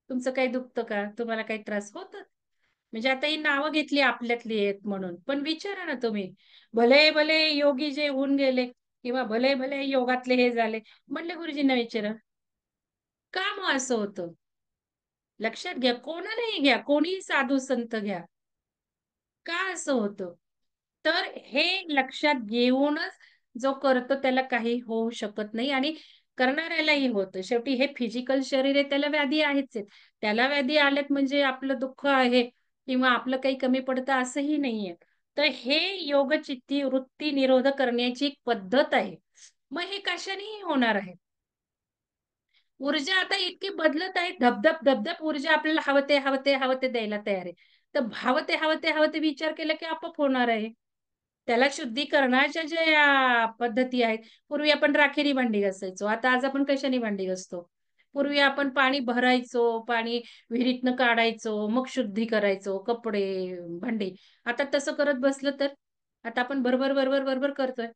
तुमचं काही दुखतं का? तुम्हाला काही त्रास होतात? म्हणजे आता ही नावं घेतली आपल्यातली आहेत म्हणून. पण विचारा ना तुम्ही. भले-भले योगी जे होऊन गेले किंवा भले-भले योगातले हे झाले. म्हणलं गुरुजींना विचारा. का मग असं होतं? लक्षात घ्या. कोणालाही घ्या. कोणीही साधू संत घ्या. का असं होतं? तर हे लक्षात घेऊनच जो करतो त्याला काही होऊ शकत नाही आणि करणाऱ्यालाही होतं. शेवटी हे फिजिकल शरीर आहे, त्याला व्याधी आहेच आहेत. त्याला व्याधी आल्यात म्हणजे आपलं दुःख आहे किंवा आपलं काही कमी पडतं असंही नाहीये. तर हे योगचित्ती वृत्ती निरोध करण्याची एक पद्धत आहे. मग हे कशानेही होणार आहे. ऊर्जा आता इतकी बदलत आहे. धब-धब ऊर्जा आपल्याला हवं ते द्यायला तयार आहे. तर हवं ते विचार केला की आपोआप होणार आहे. त्याला शुद्धीकरणाच्या ज्या पद्धती आहेत. पूर्वी आपण राखेनी भांडी घासायचो. आता आज आपण कशाने भांडी घासतो? पूर्वी आपण पाणी भरायचो, पाणी विहिरीतनं काढायचो, मग शुद्धी करायचो, कपडे, भांडी. आता तसं करत बसलं तर? आता आपण भर करतोय.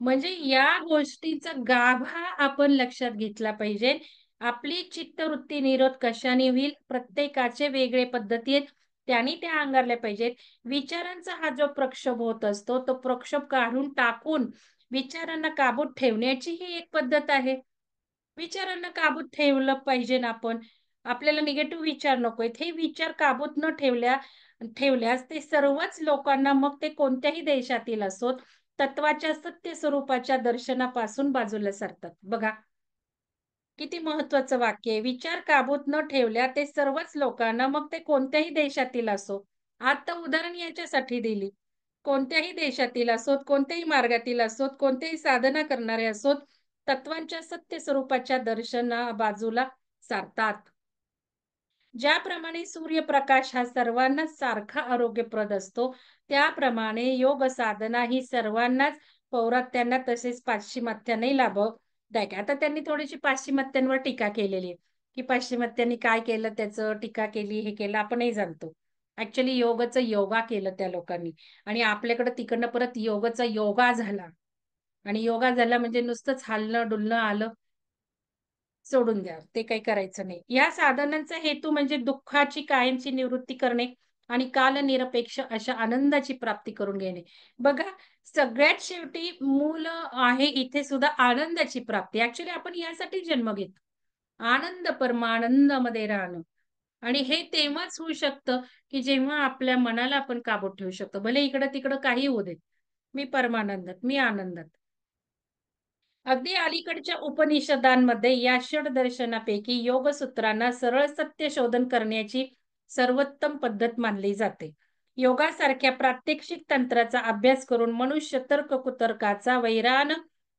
म्हणजे या गोष्टीचा गाभा आपण लक्षात घेतला पाहिजे. आपली चित्तवृत्ती निरोध कशाने होईल? प्रत्येकाचे वेगळे पद्धती आहेत. त्यांनी त्या अंगारल्या पाहिजेत. विचारांचा हा जो प्रक्षोभ होत असतो, तो प्रक्षोभ काढून टाकून विचारांना काबूत ठेवण्याची ही एक पद्धत आहे. विचारांना काबूत ठेवलं पाहिजे ना आपण. आपल्याला निगेटिव्ह विचार नकोयत. हे विचार काबूत न ठेवल्यास ते सर्वच लोकांना मग ते कोणत्याही देशातील असोत, तत्वाच्या सत्य स्वरूपाच्या दर्शनापासून बाजूला सरतात. बघा, किती महत्वाचं वाक्य आहे. विचार काबूत न ठेवल्या ते सर्वच लोकांना, मग ते कोणत्याही देशातील असो. आता उदाहरण याच्यासाठी दिली. कोणत्याही देशातील असोत, कोणत्याही मार्गातील असोत, कोणतेही साधना करणारे असोत, तत्वांच्या सत्य स्वरूपाच्या दर्शना बाजूला सारतात. ज्याप्रमाणे सूर्यप्रकाश हा सर्वांनाच सारखा आरोग्यप्रद असतो, त्याप्रमाणे योग साधना ही सर्वांनाच पौरात्यांना तसेच पाश्चिमात्यांनाही लाभदायक आहे. आता त्यांनी थोडीशी पाश्चिमात्यांवर टीका केलेली आहे, की पाश्चिमात्यांनी काय केलं त्याचं टीका केली, हे केलं आपणही जाणतो. ॲक्चुअली योगाचं योगा केलं त्या लोकांनी आणि आपल्याकडे तिकडनं परत योगाचा योगा झाला आणि योगा झाला म्हणजे नुसतंच हलणं-डुलणं आलं सोडून द्या. ते काही करायचं नाही. या साधनांचा हेतू म्हणजे दुःखाची कायमची निवृत्ती करणे आणि कालनिरपेक्ष अशा आनंदाची प्राप्ती करून घेणे. बघा, सगळ्यात शेवटी मूल आहे इथे सुद्धा आनंदाची प्राप्ती. ॲक्चुअली आपण यासाठी जन्म घेतो. आनंद, परमानंदामध्ये राहणं आणि हे तेव्हाच होऊ शकतं, की जेव्हा आपल्या मनाला आपण काबूत ठेवू शकतो. भले इकडं-तिकडं काहीही होऊ देत. मी परमानंदात, मी आनंदात. अगदी अलीकडच्या उपनिषदांमध्ये या षडदर्शनापैकी योगसूत्रांना सरळ सत्य शोधन करण्याची सर्वोत्तम पद्धत मानली जाते. योगासारख्या प्रात्यक्षिक तंत्राचा अभ्यास करून मनुष्य तर्क-कुतर्काचा वैरान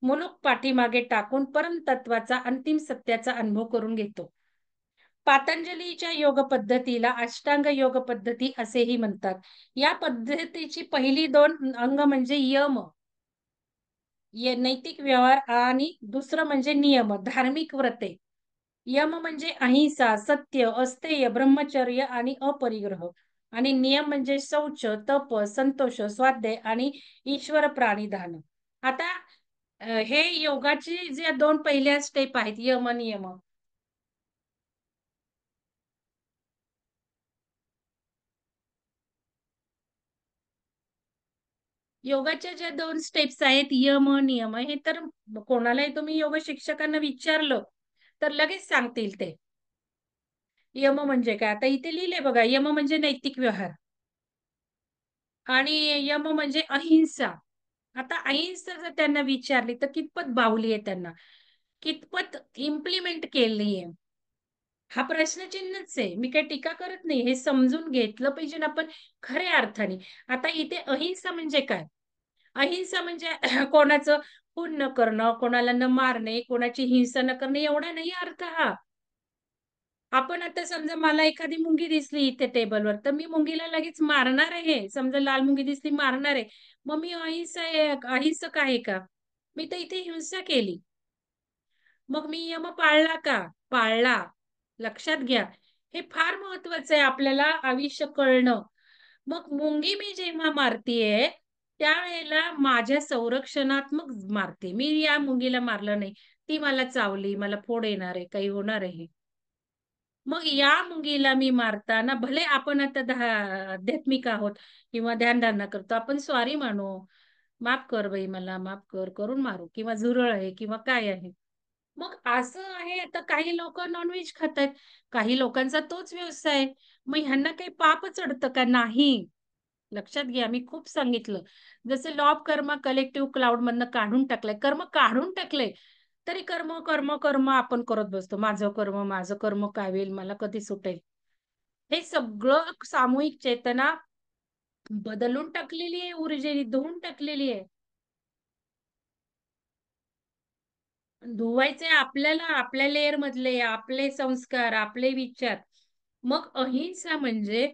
मुलूक पाठीमागे टाकून परमतत्वाचा अंतिम सत्याचा अनुभव करून घेतो. पातंजलीच्या योग पद्धतीला अष्टांग योग पद्धती असेही म्हणतात. या पद्धतीची पहिली 2 अंग म्हणजे यम नैतिक व्यवहार आणि दुसरं म्हणजे नियम, धार्मिक व्रते. यम म्हणजे अहिंसा, सत्य, अस्तेय, ब्रह्मचर्य आणि अपरिग्रह आणि नियम म्हणजे शौच, तप, संतोष, स्वाध्याय आणि ईश्वर प्राणिधान. आता हे योगाची जे 2 पहिल्या स्टेप आहेत यम, नियम. योगाच्या ज्या 2 स्टेप्स आहेत यम, नियम हे तर कोणालाही तुम्ही योग शिक्षकांना विचारलं, तर लगेच सांगतील ते. यम म्हणजे काय? आता इथे लिहिलंय बघा, यम म्हणजे नैतिक व्यवहार आणि यम म्हणजे अहिंसा. आता अहिंसा जर त्यांना विचारली, तर कितपत बाहुली आहे त्यांना? कितपत इम्प्लिमेंट केली आहे? हा प्रश्नचिन्हच आहे. मी काही टीका करत नाही. हे समजून घेतलं पाहिजे ना आपण खऱ्या अर्थाने. आता इथे अहिंसा म्हणजे काय? अहिंसा म्हणजे कोणाचं खून न करणं, कोणाला न मारणे, कोणाची हिंसा न करणे एवढा नाही अर्थ हा. आपण आता समजा मला एखादी मुंगी दिसली इथे टेबलवर, तर मी मुंगीला लगेच मारणार आहे. समजा लाल मुंगी दिसली मारणार आहे. मग मी अहिंसक आहे का? मी तर इथे हिंसा केली. मग मी यम पाळला का? पाळला. लक्षात घ्या. हे फार महत्वाचं आहे आपल्याला आयुष्य कळणं. मग मुंगी मी जेव्हा मारतीये, त्यावेळेला माझ्या संरक्षणात्मक मारते. मी या मुंगीला मारलं नाही. ती मला चावली, मला फोड येणार आहे, काही होणार आहे. मग या मुंगीला मी मारताना भले आपण आता आध्यात्मिक आहोत किंवा ध्यानधारणा करतो. आपण सॉरी म्हणू, "माफ कर बाई मला, माफ कर." करून मारू किंवा झुरळ आहे किंवा काय आहे. मग असं आहे आता काही लोकं नॉन-व्हेज खातायत. काही लोकांचा तोच व्यवसाय आहे. मग ह्यांना काही पाप चढतं का? नाही. लक्षात घ्या, मी खूप सांगितलं. जसं लॉ ऑफ कर्म कलेक्टिव्ह क्लाउडमधनं काढून टाकलंय. कर्म काढून टाकलंय. तरी कर्म, कर्म, कर्म आपण करत बसतो. माझं कर्म काय होईल? मला कधी सुटेल? हे सगळं सामूहिक चेतना बदलून टाकलेली आहे, ऊर्जेने धुवून टाकलेली आहे. धुवायचे आपल्याला, आपल्या लेयर मधले, आपले संस्कार, आपले विचार. मग अहिंसा म्हणजे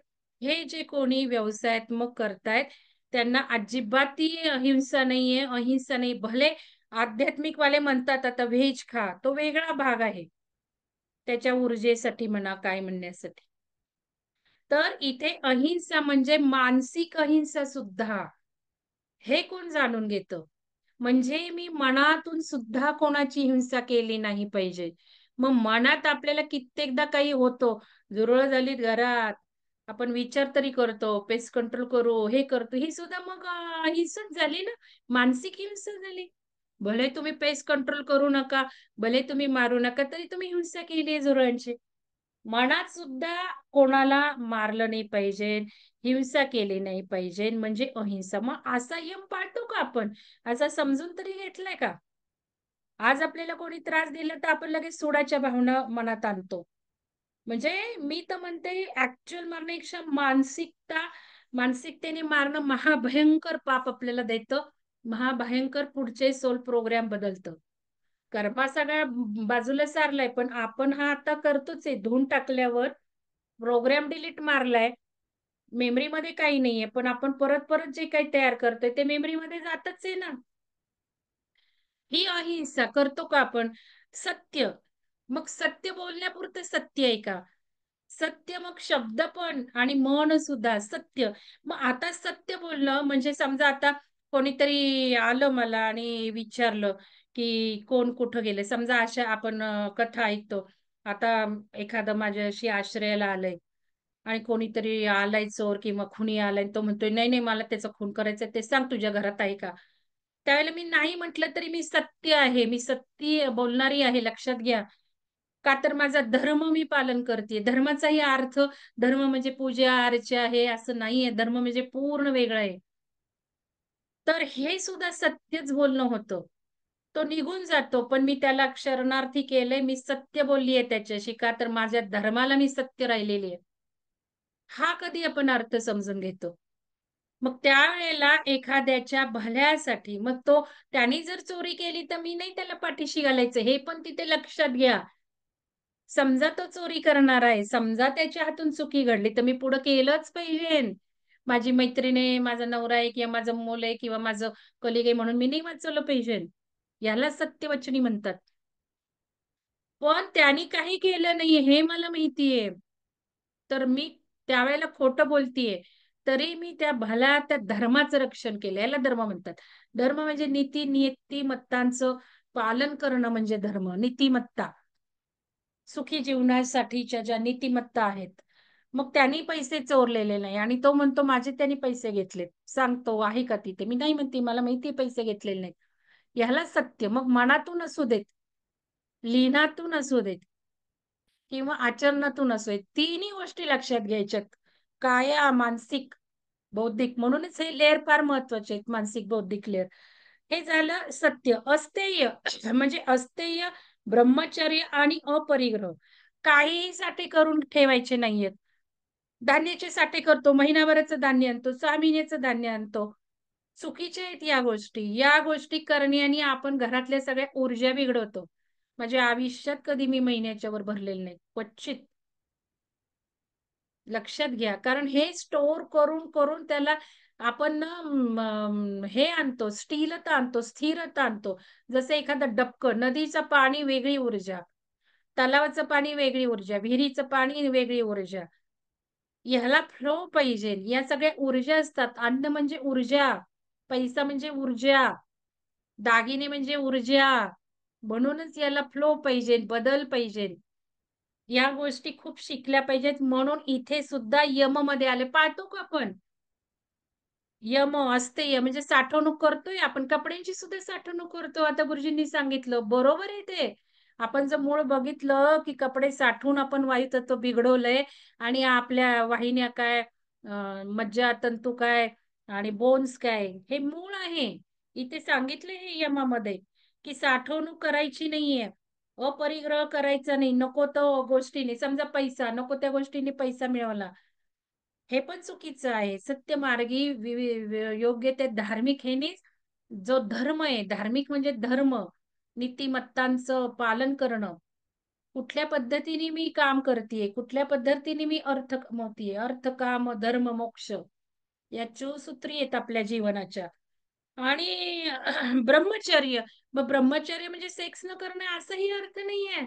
हे जे कोणी व्यवसायात्मक करतायत, त्यांना अजिबातही अहिंसा नाहीये, अहिंसा नाही. भले आध्यात्मिकवाले म्हणतात आता व्हेज खा, तो वेगळा भाग आहे. त्याच्या ऊर्जेसाठी म्हणा, काय म्हणण्यासाठी. तर इथे अहिंसा म्हणजे मानसिक अहिंसा सुद्धा. हे कोण जाणून घेतं? म्हणजे मी मनातून सुद्धा कोणाची हिंसा केली नाही पाहिजे. मग मनात आपल्याला कित्येकदा काही होतं, झुरळ झालीत घरात, आपण विचार तरी करतो, पेस्ट कंट्रोल करू, हे करतो. ही सुद्धा मग हिंसाच झाली ना, मानसिक हिंसा झाली. भले तुम्ही पेस्ट कंट्रोल करू नका, भले तुम्ही मारू नका, तरी तुम्ही हिंसा केली आहे झुरळांची. मनात सुद्धा कोणाला मारलं नाही पाहिजे, हिंसा केली नाही पाहिजे, म्हणजे अहिंसा. मग असा यम पाळतो का आपण? असा समजून तरी घेतलाय का? आज आपल्याला कोणी त्रास दिला तर आपण लगेच सोडाच्या भावना मनात आणतो. म्हणजे मी तर म्हणते ॲक्चुअल मारण्यापेक्षा मानसिकतेने मारणं महाभयंकर पाप आपल्याला देतं. महाभयंकर पुढचे सोल प्रोग्राम बदलतं. कर्मा सगळ्या बाजूला सारलाय, पण आपण हा आता करतोच आहे. धुवून टाकल्यावर प्रोग्राम डिलीट मारलाय. मेमरीमध्ये काही नाहीये, पण आपण परत-परत जे काही तयार करतोय ते मेमरीमध्ये जातच आहे ना. ही अहिंसा करतो का आपण? सत्य. मग सत्य बोलण्यापुरतं सत्य आहे का? सत्य मग शब्द पण आणि मन सुद्धा सत्य. मग आता सत्य बोलणं म्हणजे समजा आता कोणीतरी आलं मला आणि विचारलं, की कोण कुठं गेले? समजा अशा आपण कथा ऐकतो. आता एखादं माझ्याशी आश्रयाला आलंय आणि कोणीतरी आलाय चोर किंवा खुनी आलाय. तो म्हणतोय, "नाही, नाही, मला त्याचा खून करायचा ते सांग तुझ्या घरात आहे का?" त्यावेळेला मी नाही म्हटलं तरी मी सत्य आहे. मी सत्य बोलणारी आहे लक्षात घ्या. का तर माझा धर्म मी पालन करते. धर्माचाही अर्थ धर्म म्हणजे पूजा-अर्चा आहे असं नाहीये. धर्म म्हणजे पूर्ण वेगळं आहे. तर हे सुद्धा सत्यच बोलणं होतं. तो निघून जातो, पण मी त्याला शरणार्थी केलंय. मी सत्य बोलली आहे त्याच्याशी. का तर माझ्या धर्माला मी सत्य राहिलेली आहे. हा कधी आपण अर्थ समजून घेतो. मग त्यावेळेला एखाद्याच्या भल्यासाठी मग तो त्याने जर चोरी केली, तर मी नाही त्याला पाठीशी घालायचं. हे पण तिथे लक्षात घ्या. समजा तो चोरी करणार आहे, समजा त्याच्या हातून चुकी घडली, तर मी पुढं केलंच पाहिजे. माझी मैत्रीण आहे, माझा नवरा आहे किंवा माझं मूल आहे किंवा माझं कलीग आहे म्हणून मी नाही वाचवलं पाहिजे. याला सत्यवचनी म्हणतात. पण त्याने काही केलं नाहीये हे मला माहितीये. तर मी त्यावेळेला खोटं बोलतीये. तरी मी त्या धर्माचं रक्षण केलं. याला धर्म म्हणतात. धर्म म्हणजे नीतिमत्तांचं पालन करणं म्हणजे धर्म. नीतिमत्ता. सुखी जीवनासाठीच्या ज्या नीतिमत्ता आहेत. मग त्यांनी पैसे चोरलेले नाही आणि तो म्हणतो माझे त्यांनी पैसे घेतलेत. सांगतो आहे का तिथे? मी नाही म्हणते मला माहिती पैसे घेतलेले नाहीत. ह्याला सत्य. मग मनातून असू देत, लिहिण्यातून असू देत किंवा आचरणातून असू देत. तिन्ही गोष्टी लक्षात घ्यायच्यात. काया, मानसिक, बौद्धिक म्हणूनच हे लेयर फार महत्वाचे आहेत. मानसिक, बौद्धिक लेयर. हे झालं सत्य. अस्तेय म्हणजे अस्तेय, ब्रह्मचर्य आणि अपरिग्रह. काहीही साठे करून ठेवायचे नाहीयेत. धान्याचे साठे करतो, महिनाभराचं धान्य आणतो, 6 महिन्याचं धान्य आणतो. चुकीच्या आहेत या गोष्टी. या गोष्टी करण्याने आपण घरातल्या सगळ्या ऊर्जा बिघडवतो. माझ्या आयुष्यात कधी मी महिन्याच्या वर भरलेलं नाही. क्वचित. लक्षात घ्या. कारण हे स्टोअर करून त्याला आपण ना हे आणतो, स्थिरता आणतो, स्थिरता आणतो. जसं एखादं डबकं, नदीचं पाणी वेगळी ऊर्जा, तलावाचं पाणी वेगळी ऊर्जा, विहिरीचं पाणी वेगळी ऊर्जा. ह्याला फ्लो पाहिजे. या सगळ्या ऊर्जा असतात. अन्न म्हणजे ऊर्जा, पैसा म्हणजे ऊर्जा, दागिने म्हणजे ऊर्जा. म्हणूनच याला फ्लो पाहिजे, बदल पाहिजे. या गोष्टी खूप शिकल्या पाहिजेत. म्हणून इथे सुद्धा यममध्ये आले. पाळतो का आपण? यम, अस्तेय म्हणजे साठवणूक करतोय आपण. कपड्यांची सुद्धा साठवणूक करतो. आता गुरुजींनी सांगितलं. बरोबर आहे ते. आपण जर मूळ बघितलं, की कपडे साठवून आपण वायुतत्व बिघडवलंय आणि आपल्या वाहिन्या काय, मज्जातंतू काय आणि बोन्स काय, हे मूळ आहे. इथे सांगितलंय हे यमामध्ये, की साठवणूक करायची नाहीये, अपरिग्रह करायचा नाही, नको तो गोष्टीने, समजा पैसा, नको त्या गोष्टीने पैसा मिळवला. हे पण चुकीचं आहे. सत्यमार्गी योग्य ते धार्मिक ह्यानीच जो धर्म आहे, धार्मिक म्हणजे धर्म, नीतिमत्तांचं पालन करणं. कुठल्या पद्धतीने मी काम करतीये, कुठल्या पद्धतीने मी अर्थ कमवतीये, अर्थ, काम, धर्म, मोक्ष या चौसूत्री आहेत आपल्या जीवनाच्या. आणि ब्रह्मचर्य. मग ब्रह्मचर्य म्हणजे सेक्स न करणं असाही अर्थ नाहीये.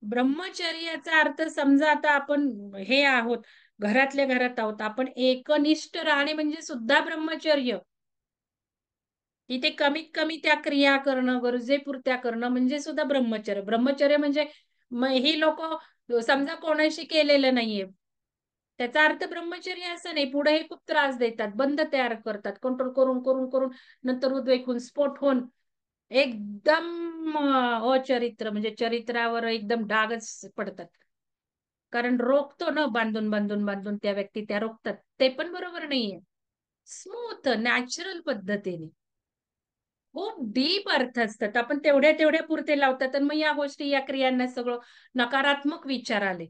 ब्रह्मचर्याचा अर्थ समजा आता आपण हे आहोत, घरातल्या घरात आहोत. आपण एकनिष्ठ राहणे म्हणजे सुद्धा ब्रह्मचर्य. तिथे कमीत कमी त्या क्रिया करणं, गरजेपुरत्या करणं म्हणजे सुद्धा ब्रह्मचर्य. ब्रह्मचर्य म्हणजे ही लोकं समजा कोणाशी केलेलं नाहीये. त्याचा अर्थ ब्रह्मचर्य असं नाही. पुढे हे खूप त्रास देतात, बंध तयार करतात. कंट्रोल करून, करून, करून नंतर उद्रेक होऊन, स्फोट होऊन एकदम अचरित्र म्हणजे चरित्रावर एकदम डागच पडतात. कारण रोखतो ना बांधून, बांधून, बांधून त्या व्यक्ती त्या रोखतात. ते पण बरोबर नाहीये. स्मूथ, नॅचरल पद्धतीने. खूप डीप अर्थ असतात. आपण तेवढ्या पुरते लावतात आणि मग या गोष्टी, या क्रियांना सगळं नकारात्मक विचार आले.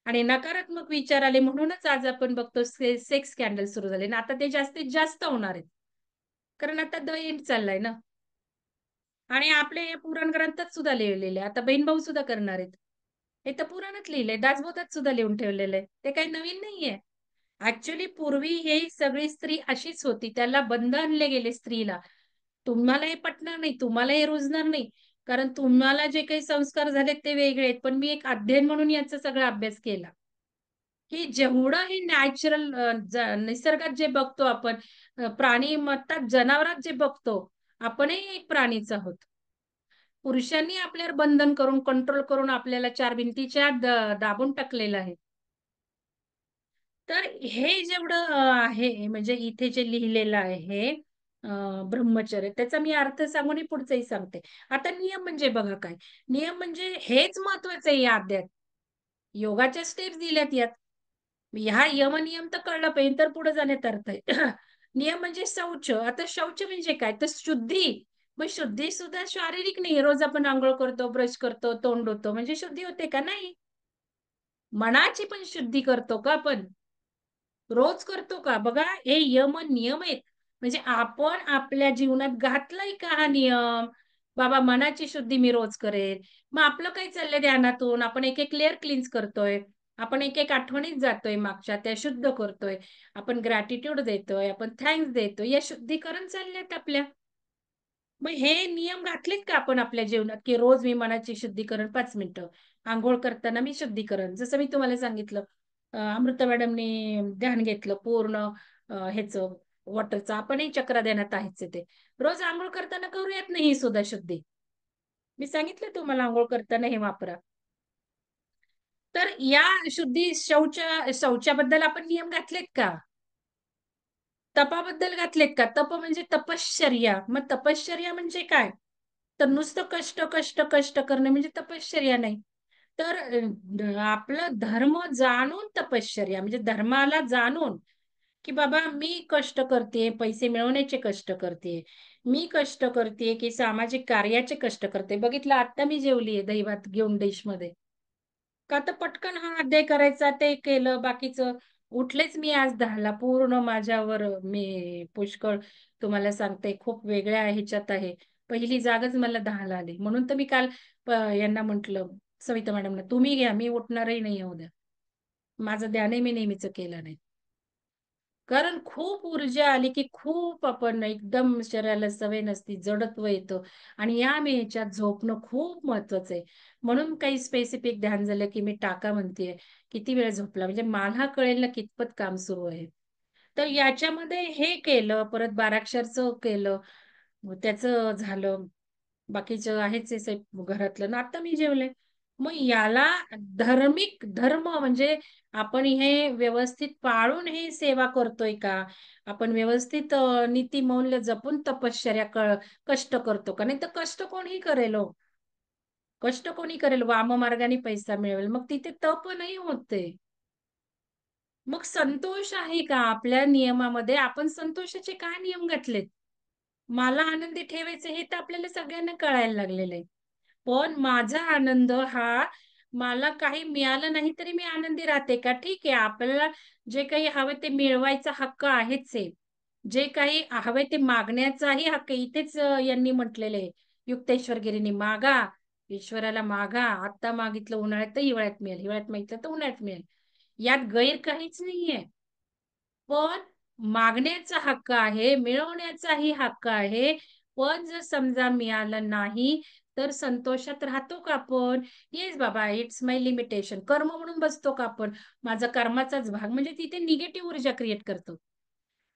आणि नकारात्मक विचार आले म्हणूनच आज आपण बघतो सेक्स स्कॅन्डल सुरू झाले ना. आता ते जास्तीत जास्त होणार आहेत. कारण आता द एंड चाललाय ना. आणि आपले पुराण ग्रंथात सुद्धा लिहिलेले आहे. आता बहीण-भाऊ सुद्धा करणार आहेत. हे तर पुराणात लिहिलंय. दासबोधात सुद्धा लिहून ठेवलेलं आहे. ते काही नवीन नाहीये. ॲक्चुअली पूर्वी ही सगळी स्त्री अशीच होती. त्याला बंध आणले गेले स्त्रीला. तुम्हाला हे पटणार नाही, तुम्हाला हे रुजणार नाही. कारण तुम्हाला जे काही संस्कार झालेत ते वेगळे आहेत. पण मी एक अध्ययन म्हणून याचा सगळा अभ्यास केला. की जेवढं हे नॅचरल निसर्गात जे बघतो आपण, प्राणी म्हणतात जनावरात जे बघतो, आपणही एक प्राणीच आहोत. पुरुषांनी आपल्यावर बंधन करून, कंट्रोल करून आपल्याला चार भिंतीच्या आत दाबून टाकलेलं आहे. तर हे जेवढं आहे म्हणजे इथे जे लिहिलेलं आहे ब्रह्मचर्य, त्याचा मी अर्थ सांगून पुढचंही सांगते. आता नियम म्हणजे बघा काय? नियम म्हणजे हेच महत्वाचं आहे या अध्यायात. योगाच्या स्टेप्स दिल्यात यात. ह्या यम-नियम तर कळलं पाहिजे, तर पुढे जाण्यात अर्थ आहे. नियम म्हणजे शौच. आता शौच म्हणजे काय? तर शुद्धी. मग शुद्धी सुद्धा शारीरिक नाही. रोज आपण अंघोळ करतो, ब्रश करतो, तोंड धुतो म्हणजे शुद्धी होते का? नाही. मनाची पण शुद्धी करतो का आपण? रोज करतो का? बघा हे नियम आहेत. म्हणजे आपण आपल्या जीवनात घातलाय का हा नियम? बाबा मनाची शुद्धी मी रोज करेल. मग आपलं काय चाललंय ध्यानातून? आपण एक-एक लेयर क्लीन्स करतोय. आपण एक-एक आठवणीत जातोय मागच्या, त्या शुद्ध करतोय. आपण ग्रॅटिट्यूड देतोय, आपण थँक्स देतोय. या शुद्धीकरण चाललेत आपल्या. मग हे नियम घातलेत का आपण आपल्या जीवनात, की रोज मी मनाची शुद्धीकरण 5 मिनिटं. अंघोळ करताना मी शुद्धीकरण. जसं मी तुम्हाला सांगितलं अमृता मॅडमनी ध्यान घेतलं पूर्ण ह्याचं वॉटरचं. आपणही चक्र ध्यानात आहेच आहे ते. रोज अंघोळ करताना करूयात ना ही सुद्धा शुद्धी. मी सांगितलं तुम्हाला अंघोळ करताना हे वापरा. तर या शुद्धी शौचाबद्दल आपण नियम घातलेत का? तपाबद्दल घातलेत का? तप म्हणजे तपश्चर्या. मग तपश्चर्या म्हणजे काय? तर नुसतं कष्ट, कष्ट, कष्ट करणे म्हणजे तपश्चर्या नाही. तर आपलं धर्म जाणून तपश्चर्या म्हणजे धर्माला जाणून, की बाबा मी कष्ट करतेय, पैसे मिळवण्याचे कष्ट करतेय. मी कष्ट करतेय, की सामाजिक कार्याचे कष्ट करते. बघितलं आता मी जेवलीये दही-भात घेऊन डिशमध्ये. का तर पटकन हा अध्याय करायचा, ते केलं बाकीचं. उठलेच मी आज 10:00ला पूर्ण माझ्यावर मी पुष्कळ तुम्हाला सांगते खूप वेगळ्या ह्याच्यात आहे. पहिली जागच मला 10:00ला आली. म्हणून तर मी काल यांना म्हटलं, सविता मॅडमना, "तुम्ही घ्या, मी उठणारही नाही उद्या." माझं ध्यानही मी नेहमीचं केलं नाही. कारण खूप ऊर्जा आली, की खूप आपण एकदम शरीराला सवय नसती, जडत्व येतं आणि या ह्याच्यात झोपणं खूप महत्वाचं आहे. म्हणून काही स्पेसिफिक ध्यान झालं, की मी टाका म्हणतेय. किती वेळ झोपला म्हणजे मला कळेल ना कितपत काम सुरू आहे. तर याच्यामध्ये हे केलं, परत 12 केलं. मग त्याचं झालं. बाकीचं आहेच आहे घरातलं. ना आता मी जेवले. मग याला धार्मिक धर्म म्हणजे आपण हे व्यवस्थित पाळून हे सेवा करतोय का? आपण व्यवस्थित नीती-मौल्य जपून तपश्चर्या कष्ट करतो का? नाहीतर कष्ट कोणीही करेल हो. कष्ट कोणी करेल वाममार्गाने पैसा मिळवेल. मग तिथे तप नाही होत ते. मग संतोष आहे का आपल्या नियमामध्ये? आपण संतोषाचे काय नियम घातलेत? मला आनंदी ठेवायचं हे तर आपल्याला सगळ्यांना कळायला लागलेलं आहे. पण माझा आनंद हा मला काही मिळालं नाही तरी मी आनंदी राहते का? ठीक आहे, आपल्याला जे काही हवं ते मिळवायचा हक्क आहेच आहे. जे काही हवे ते मागण्याचाही हक्क इथेच यांनी म्हटलेलं आहे. युक्तेश्वर गिरीनी मागा, ईश्वराला मागा. आत्ता मागितलं उन्हाळ्यात तर हिवाळ्यात मिळेल, हिवाळ्यात मागितलं तर उन्हाळ्यात मिळेल. यात गैर काहीच नाहीये. पण मागण्याचा हक्क आहे, मिळवण्याचाही हक्क आहे. पण जर समजा मिळालं नाही, तर संतोषात राहतो का आपण? येस बाबा, इट्स माय लिमिटेशन. कर्म म्हणून बसतो का आपण? माझा कर्माचाच भाग म्हणजे तिथे निगेटिव्ह ऊर्जा क्रिएट करतो.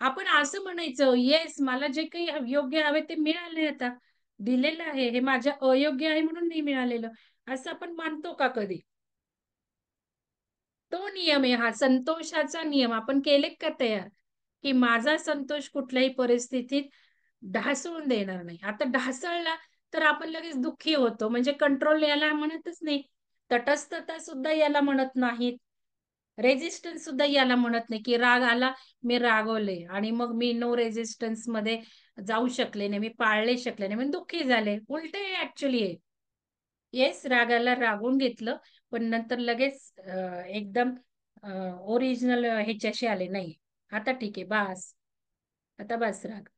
आपण असं म्हणायचं, येस मला जे काही योग्य हवे ते मिळाले आता. दिलेलं आहे. हे माझ्या अयोग्य आहे म्हणून नाही मिळालेलं. असं आपण मानतो का कधी? तो नियम आहे हा संतोषाचा नियम. आपण केले का तयार? की माझा संतोष कुठल्याही परिस्थितीत ढासळून देणार नाही. आता ढासळला तर आपण लगेच दुःखी होतो. म्हणजे कंट्रोल याला म्हणतच नाही. तटस्थता सुद्धा याला म्हणत नाहीत. रेजिस्टन्स सुद्धा याला म्हणत नाही, की राग आला, मी रागवले आणि मग मी नो रेजिस्टन्स मध्ये जाऊ शकले नाही, मी पाळले शकले नाही, मी दुःखी झाले. उलट ऍक्च्युली आहे. येस, रागाला रागवून घेतलं, पण नंतर लगेच एकदम ओरिजिनल ह्याच्याशी आले. नाही, आता ठीक आहे, बास. आता बस राग.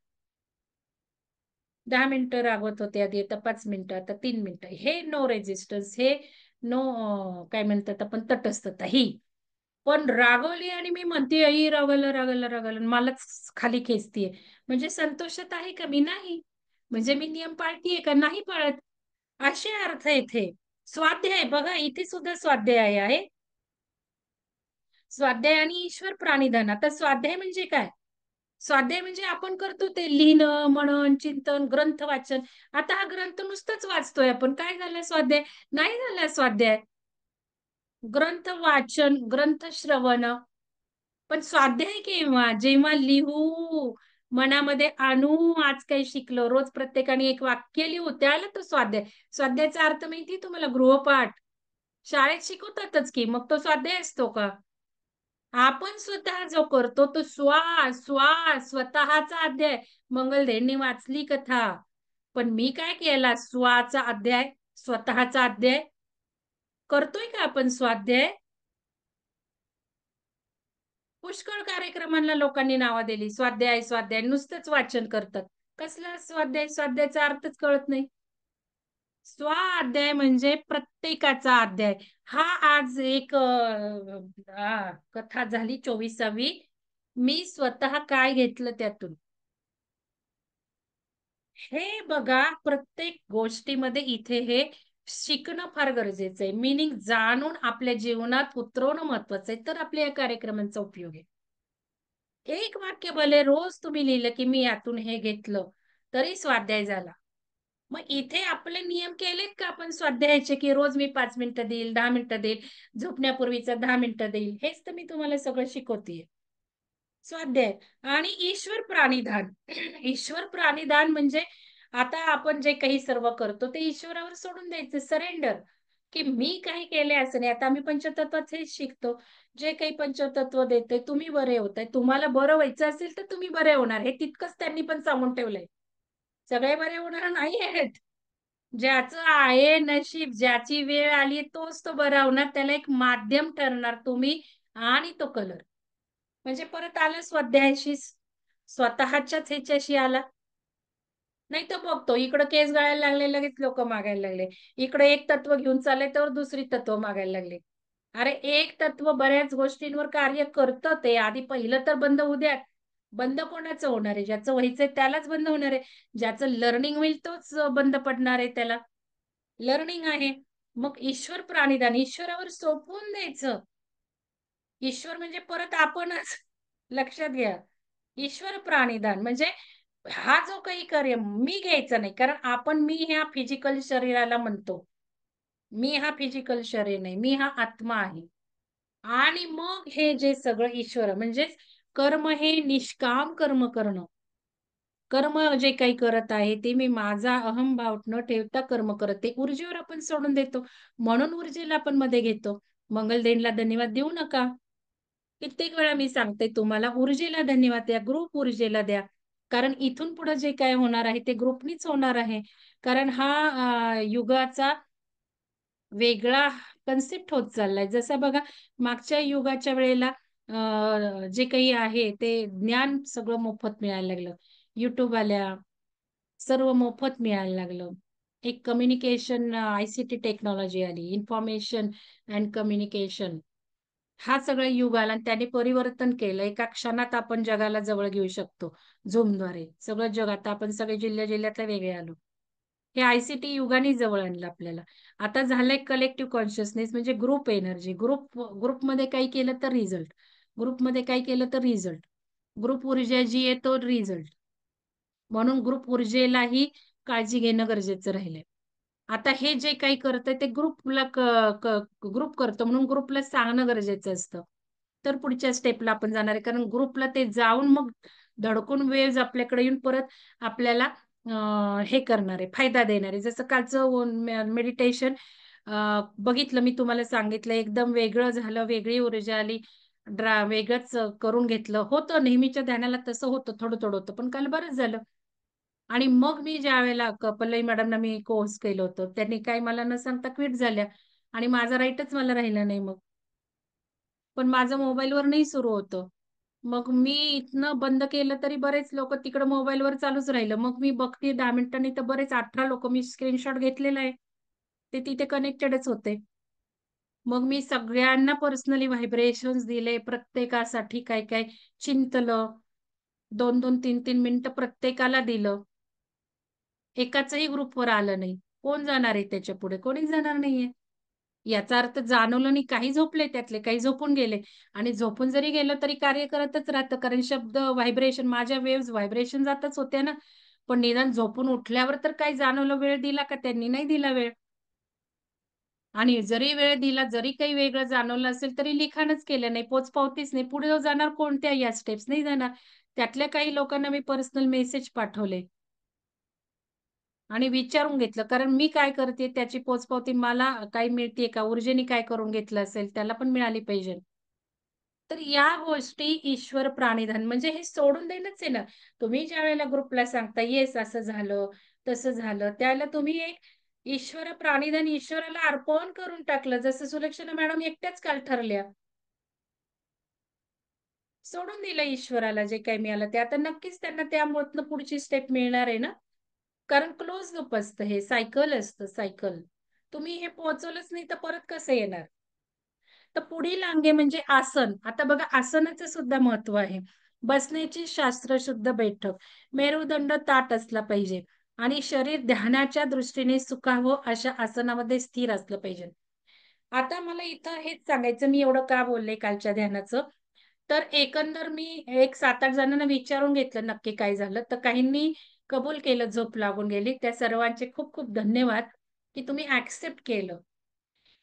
10 मिनिटं रागवत होते आधी, आता 5 मिनिटं, आता 3 मिनिटं. हे नो रेजिस्टन्स, हे नो काय म्हणतात आपण तटस्थता ही. पण रागवली आणि मी म्हणते आई रागवलं रागवलं रागवलं मलाच खाली खेचतीये. म्हणजे संतोषात आहे का मी? नाही. म्हणजे मी नियम पाळतीये का? नाही पाळत. असे अर्थ इथे. स्वाध्याय बघा, इथे सुद्धा स्वाध्याय आहे. स्वाध्याय आणि ईश्वर प्राणिधान. आता स्वाध्याय म्हणजे काय? स्वाध्याय म्हणजे आपण करतो ते लिहिणं, मनन, चिंतन, ग्रंथ वाचन. आता हा ग्रंथ नुसतंच वाचतोय आपण. काय झालं स्वाध्याय? नाही झाला स्वाध्याय. ग्रंथ वाचन, ग्रंथ श्रवण. पण स्वाध्याय केव्हा? जेव्हा लिहू, मनामध्ये आणू, आज काही शिकलो. रोज प्रत्येकाने एक वाक्य लिहू, त्याला तो स्वाध्याय. स्वाध्यायाचा अर्थ माहिती तुम्हाला? गृहपाठ. शाळेत शिकवतातच की, मग तो स्वाध्याय असतो का? आपण स्वतः जो करतो तो स्वतःचा अध्याय. मंगलदेवनी वाचली कथा. पण मी काय केला? स्वाचा अध्याय, स्वतःचा अध्याय. करतोय का आपण स्वाध्याय? पुष्कळ कार्यक्रमांना लोकांनी नावं दिली. स्वाध्याय, स्वाध्याय, नुसतंच वाचन करतात. कसला स्वाध्याय? स्वाध्यायाचा अर्थच कळत नाही. स्वाध्याय म्हणजे प्रत्येकाचा अध्याय. हा आज एक कथा झाली 24वी. मी स्वतः काय घेतलं त्यातून हे बघा. प्रत्येक गोष्टीमध्ये इथे हे शिकणं फार गरजेचं आहे. मीनिंग जाणून आपल्या जीवनात उतरवणं महत्वाचं आहे, तर आपल्या या कार्यक्रमांचा उपयोग आहे. एक वाक्य भले रोज तुम्ही लिहिलं की मी यातून हे घेतलं, तरी स्वाध्याय झाला. मग इथे आपले नियम केलेत का आपण स्वाध्यायाचे, की रोज मी 5 मिनिटं देईल, 10 मिनिटं देईल, झोपण्यापूर्वीचा 10 मिनिटं देईल. हेच तर मी तुम्हाला सगळं शिकवतेय. स्वाध्याय आणि ईश्वर प्राणिधान. ईश्वर प्राणिधान म्हणजे आता आपण जे काही सर्व करतो ते ईश्वरावर सोडून द्यायचं, सरेंडर. की मी काही केले असं नाही. आता आम्ही पंचतत्वात हेच शिकतो. जे काही पंचतत्व देते, तुम्ही बरे होताय, तुम्हाला बरं व्हायचं असेल तर तुम्ही बरे होणार, हे तितकंच त्यांनी पण सांगून ठेवलंय. सगळे बरे होणार नाही आहेत. ज्याचं आहे नशीब, ज्याची वेळ आली तोच तो बरा होणार. त्याला एक माध्यम ठरणार तुम्ही आणि तो कलर. म्हणजे परत आला स्वाध्यायाशी, स्वतःच्याच ह्याच्याशी आला. नाही तर बघतो इकडं केस गळायला लागले, लगेच लोक मागायला लागले. इकडे एक तत्व घेऊन चालले तर दुसरी तत्व मागायला लागले. अरे एक तत्व बऱ्याच गोष्टींवर कार्य करतं, ते आधी पहिलं तर बंद होऊ द्या. बंद कोणाचं होणार आहे? ज्याचं व्हायचंय त्यालाच बंद होणार आहे. ज्याचं लर्निंग होईल तोच बंद पडणार आहे. त्याला लर्निंग आहे. मग ईश्वर प्राणिधान, ईश्वरावर सोपवून द्यायचं. ईश्वर म्हणजे परत आपणच. लक्षात घ्या. ईश्वर प्राणिधान म्हणजे हा जो काही कार्य मी घ्यायचा नाही, कारण आपण मी ह्या फिजिकल शरीराला म्हणतो. मी हा फिजिकल शरीर नाही, मी हा आत्मा आहे. आणि मग हे जे सगळं ईश्वर म्हणजेच कर्म हे निष्काम कर्म करणं. कर्म जे काही करत आहे ते मी माझा अहंभाव न ठेवता कर्म करत, ते ऊर्जेवर आपण सोडून देतो. म्हणून ऊर्जेला आपण मध्ये घेतो. मंगलदेनला धन्यवाद देऊ नका. कित्येक वेळा मी सांगते तुम्हाला, ऊर्जेला धन्यवाद द्या, ग्रुप ऊर्जेला द्या. कारण इथून पुढे जे काय होणार आहे ते ग्रुपनीच होणार आहे. कारण हा युगाचा वेगळा कन्सेप्ट होत चाललाय. जसं बघा मागच्या युगाच्या वेळेला जे काही आहे ते ज्ञान सगळं मोफत मिळायला लागलं. YouTube आल्या, सर्व मोफत मिळायला लागलं. एक कम्युनिकेशन आय-सी-टी टेक्नॉलॉजी आली. इन्फॉर्मेशन अँड कम्युनिकेशन हा सगळं युग आला आणि त्याने परिवर्तन केलं. एका क्षणात आपण जगाला जवळ घेऊ शकतो Zoomद्वारे. सगळं जग आता आपण सगळे जिल्ह्या-जिल्ह्यातले वेगळे आलो. हे आय-सी-टी युगाने जवळ आणलं आपल्याला. आता झालंय कलेक्टिव्ह कॉन्शियसनेस म्हणजे ग्रुप एनर्जी. ग्रुपमध्ये काही केलं तर रिझल्ट. ग्रुपमध्ये काही केलं तर रिझल्ट. ग्रुप ऊर्जा जी आहे तो रिझल्ट. म्हणून ग्रुप ऊर्जेलाही काळजी घेणं गरजेचं राहिलंय. आता हे जे काही करतंय ते ग्रुप करतो म्हणून ग्रुपला सांगणं गरजेचं असतं. तर पुढच्या स्टेपला आपण जाणार आहे. कारण ग्रुपला ते जाऊन मग धडकून वेव्हज आपल्याकडे येऊन परत आपल्याला हे करणार आहे, फायदा देणार आहे. जसं कालचं मेडिटेशन बघितलं मी तुम्हाला सांगितलं एकदम वेगळं झालं, वेगळी ऊर्जा आली. वेगळंच करून घेतलं. होतं नेहमीच्या ध्यानाला तसं होतं, थोडं-थोडं होतं. पण काल बरंच झालं. आणि मग मी ज्यावेळेला पल्लवी मॅडमना मी कोर्स केलं होतं, त्यांनी काही मला न सांगता क्विट झाल्या आणि माझा राईटच मला राहिला नाही मग. पण माझं मोबाईलवर नाही सुरू होतं. मग मी इथनं बंद केलं तरी बरेच लोकं तिकडं मोबाईलवर चालूच राहिलं. मग मी बघते 10 मिनिटांनी तर बरेच 18 लोकं मी स्क्रीनशॉट घेतलेला आहे. ते तिथे कनेक्टेडच होते. मग मी सगळ्यांना पर्सनली व्हायब्रेशन्स दिले. प्रत्येकासाठी काय-काय चिंतलं. 2-2, 3-3 मिनिटं प्रत्येकाला दिलं. एकाचही ग्रुपवर आलं नाही. कोण जाणार आहे त्याच्यापुढे? कोणीच जाणार नाहीये. याचा अर्थ जाणवलं नाही. काही झोपले त्यातले, काही झोपून गेले आणि झोपून जरी गेलं तरी कार्य करतच राहतं. कारण शब्द व्हायब्रेशन माझ्या वेव्हज व्हायब्रेशन जातच होत्या ना. पण निदान झोपून उठल्यावर तर काही जाणवलं, वेळ दिला का त्यांनी? नाही दिला वेळ. आणि जरी वेळ दिला, जरी काही वेगळं जाणवलं असेल, तरी लिखाणच केलं नाही, पोचपावतीच नाही. पुढे जाणार कोणत्या या स्टेप्स नाही जाणार. त्यातल्या काही लोकांना मी पर्सनल मेसेज पाठवले. आणि विचारून घेतलं. कारण मी काय करते त्याची पोचपावती मला काही मिळतेय का? ऊर्जेने काय करून घेतलं असेल त्याला पण मिळाली पाहिजे. तर या गोष्टी ईश्वर प्राणिधान म्हणजे हे सोडून देणंच आहे ना. तुम्ही ज्यावेळेला ग्रुपला सांगता, "येस असं झालं, तसं झालं." त्यावेळेला तुम्ही एक ईश्वर प्राणिधान ईश्वराला अर्पण करून टाकलं. जसं सुलक्षणा मॅडम एकट्याच काल ठरल्या. सोडून दिलं ईश्वराला जे काही मिळालं ते. आता नक्कीच त्यांना त्यामधनं पुढची स्टेप मिळणार आहे ना. कारण क्लोज लूप असतं हे, सायकल असतं सायकल. तुम्ही हे पोहोचवलंच नाही तर परत कसं येणार? तर पुढील अंगे म्हणजे आसन. आता बघा आसनाचं सुद्धा महत्व आहे. बसण्याची शास्त्रशुद्ध बैठक. मेरुदंड ताठ असला पाहिजे आणि शरीर ध्यानाच्या दृष्टीने सुखावं अशा आसनामध्ये स्थिर असलं पाहिजे. आता मला इथं हेच सांगायचं, मी एवढं का बोलले कालच्या ध्यानाचं? तर एकंदर मी एक 7-8 जणांना विचारून घेतलं नक्की काय झालं. तर काहींनी कबूल केलं, झोप लागून गेली. त्या सर्वांचे खूप खूप धन्यवाद, की तुम्ही ॲक्सेप्ट केलं.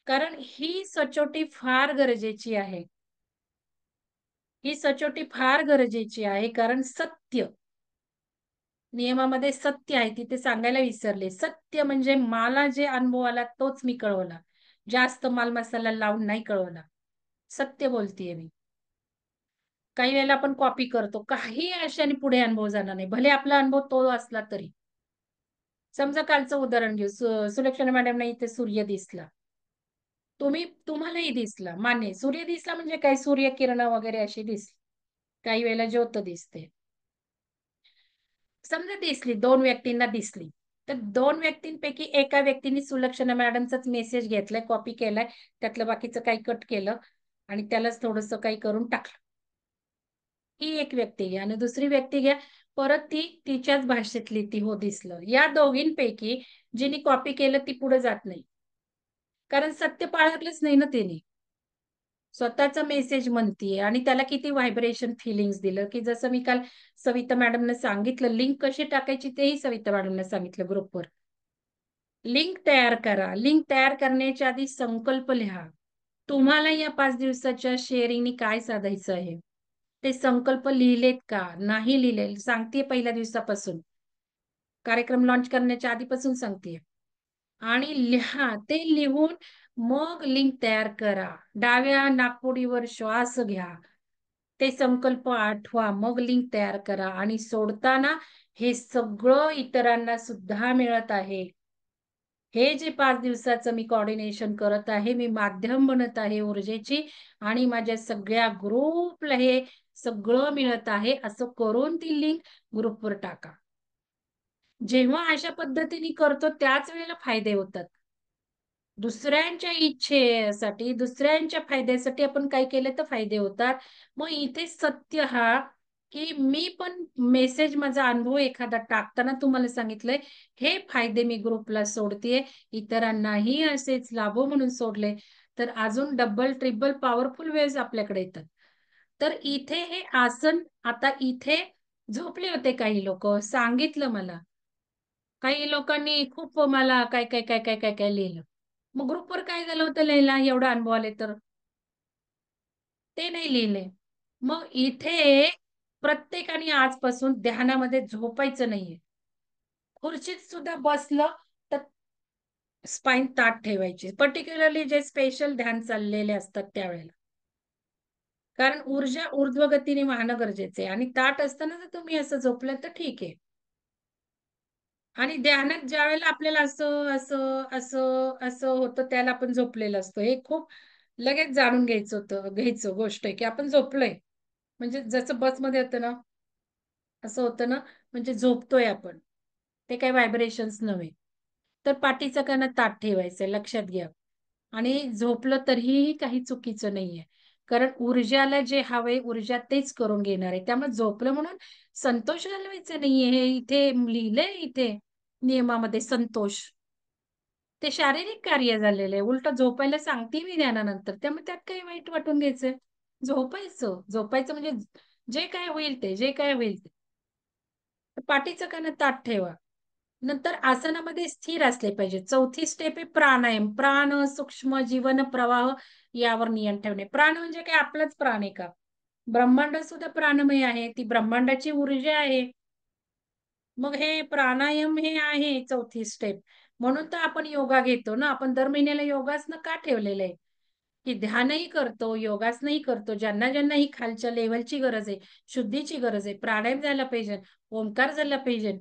कारण ही सचोटी फार गरजेची आहे. ही सचोटी फार गरजेची आहे. कारण सत्य, नियमामध्ये सत्य आहे. तिथे सांगायला विसरले. सत्य म्हणजे मला जे अनुभव आला तोच मी कळवला. जास्त माल-मसाला लावून नाही कळवला. सत्य बोलतीये मी. काही वेळेला आपण कॉपी करतो. काही अशाने पुढे अनुभव जाणार नाही. भले आपला अनुभव तो असला तरी. समजा कालचं उदाहरण घेऊ. सुलक्षणा मॅडमना इथे सूर्य दिसला. तुम्हालाही दिसला, मान्य आहे. सूर्य दिसला म्हणजे काय सूर्यकिरणं वगैरे अशी दिसली. काही वेळेला ज्योत दिसते. समजा दिसली, 2 व्यक्तींना दिसली. तर 2 व्यक्तींपैकी एका व्यक्तीने सुलक्षणा मॅडमचाच मेसेज घेतलाय, कॉपी केलाय. त्यातलं बाकीचं काही कट केलं आणि त्यालाच थोडंसं काही करून टाकलं. ही एक व्यक्ती घ्या आणि दुसरी व्यक्ती घ्या, परत ती तिच्याच भाषेतली ती हो दिसलं. या दोघींपैकी जिने कॉपी केलं ती पुढे जात नाही. कारण सत्य पाळलंच नाही ना तिने. स्वतःचा मेसेज म्हणतीये आणि त्याला किती व्हायब्रेशन फिलिंग्स दिलं, की जसं मी काल सविता मॅडमने सांगितलं, लिंक कशी टाकायची तेही सविता मॅडमने सांगितलं ग्रुपवर. लिंक तयार करा. लिंक तयार करण्याच्या आधी संकल्प लिहा. तुम्हाला या 5 दिवसाच्या शेअरिंगनी काय साधायचं आहे? ते संकल्प लिहिलेत का? नाही लिहिले. सांगतेय पहिल्या दिवसापासून. कार्यक्रम लॉन्च करण्याच्या आधीपासून सांगतेय. आणि लिहा. ते लिहून मग लिंक तयार करा. डाव्या नाकपुडीवर श्वास घ्या. ते संकल्प आठवा, मग लिंक तयार करा आणि सोडताना हे सगळं इतरांना सुद्धा मिळत आहे. हे जे 5 दिवसाचं मी कोऑर्डिनेशन करत आहे, मी माध्यम बनत आहे ऊर्जेची आणि माझ्या सगळ्या ग्रुपला हे सगळं मिळत आहे, असं करून ती लिंक ग्रुपवर टाका. जेव्हा अशा पद्धतीने करतो त्याच वेळेला फायदे होतात. दुसऱ्यांच्या इच्छेसाठी, दुसऱ्यांच्या फायद्यासाठी आपण काय केलं तर फायदे होतात. मग इथे सत्य हा, की मी पण मेसेज माझा अनुभव एखादा टाकताना तुम्हाला सांगितलंय, हे फायदे मी ग्रुपला सोडतेय. इतरांनाही असेच लाभो म्हणून सोडले, तर अजून डबल, ट्रिपल पॉवरफुल वेव्हज आपल्याकडे येतात. तर इथे हे आसन आता इथे झोपले होते काही लोकं, सांगितलं मला. काही लोकांनी खूप मला काय लिहिलं. मग ग्रुपवर काय झालं होतं लिहायला एवढा अनुभव आले तर? ते नाही लिहिले. मग इथे प्रत्येकाने आजपासून ध्यानामध्ये झोपायचं नाहीये. खुर्चीत सुद्धा बसलं तर स्पाइन ताठ ठेवायची. पर्टिक्युलरली जे स्पेशल ध्यान चाललेले असतात त्यावेळेला. कारण ऊर्जा ऊर्ध्वगतीने वाहणं गरजेचं आहे आणि ताठ असताना जर तुम्ही असं झोपलं तर ठीक आहे. आणि ध्यानात ज्यावेळेला आपल्याला असं होतं त्याला आपण झोपलेलं असतो. हे खूप लगेच जाणून घ्यायचं गोष्ट आहे, की आपण झोपलोय. म्हणजे जसं बसमध्ये होतं ना, असं होतं ना, म्हणजे झोपतोय आपण. ते काही व्हायब्रेशन्स नव्हे. तर पाठीचा कणा ताठ ठेवायचा लक्षात घ्या. आणि झोपलं तरीही काही चुकीचं नाहीये. कारण ऊर्जाला जे हवंय, ऊर्जा तेच करून घेणार आहे. त्यामुळे झोपलं म्हणून संतोष घालवायचा नाहीये. हे इथे लिहिलंय इथे नियमामध्ये संतोष. ते शारीरिक कार्य झालेलं आहे. उलटं झोपायला सांगते मी ध्यानानंतर. त्यामुळे त्यात काही वाईट वाटून घ्यायचंय. झोपायचं. झोपायचं म्हणजे जे काय होईल ते, जे काय होईल ते. पाठीचं कणं ताठ ठेवा. नंतर आसनामध्ये स्थिर असले पाहिजे. चौथी स्टेप आहे प्राणायाम. प्राण, सूक्ष्म जीवन प्रवाह यावर नियंत्रण ठेवणे. प्राण म्हणजे काय आपलाच प्राण आहे का? ब्रह्मांड सुद्धा प्राणमय आहे. ती ब्रह्मांडाची ऊर्जा आहे. मग हे प्राणायाम हे आहे चौथी स्टेप. म्हणून तर आपण योगा घेतो ना. आपण दर महिन्याला योगासनं का ठेवलेलं आहे? की ध्यानही करतो, योगासनही करतो. ज्यांना ही खालच्या लेव्हलची गरज आहे, शुद्धीची गरज आहे, प्राणायाम झाला पाहिजे, ओंकार झाला पाहिजे.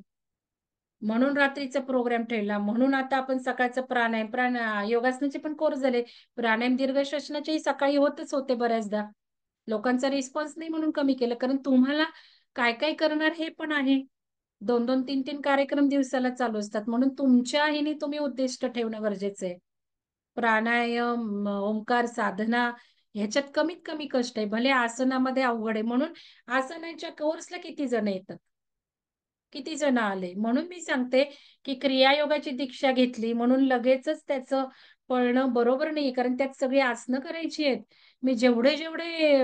म्हणून रात्रीचा प्रोग्राम ठेवला. म्हणून आता आपण सकाळचं योगासनाचे पण कोर्स झाले. प्राणायाम, दीर्घ श्वसनाचेही सकाळी होतच होते बऱ्याचदा. लोकांचा रिस्पॉन्स नाही म्हणून कमी केलं. कारण तुम्हाला काय करणार हे पण आहे. 2-2, 3-3 कार्यक्रम दिवसाला चालू असतात. म्हणून तुमच्या ह्याने तुम्ही उद्दिष्ट ठेवणं गरजेचं आहे. प्राणायाम, ओंकार साधना ह्याच्यात कमीत कमी कष्ट आहे. भले आसनामध्ये अवघड आहे. म्हणून आसनाच्या कोर्सला किती जण येतात? किती जण आले. म्हणून मी सांगते, की क्रियायोगाची दीक्षा घेतली म्हणून लगेचच त्याचं पळणं बरोबर नाहीये. कारण त्यात सगळी आसनं करायची आहेत. मी जेवढे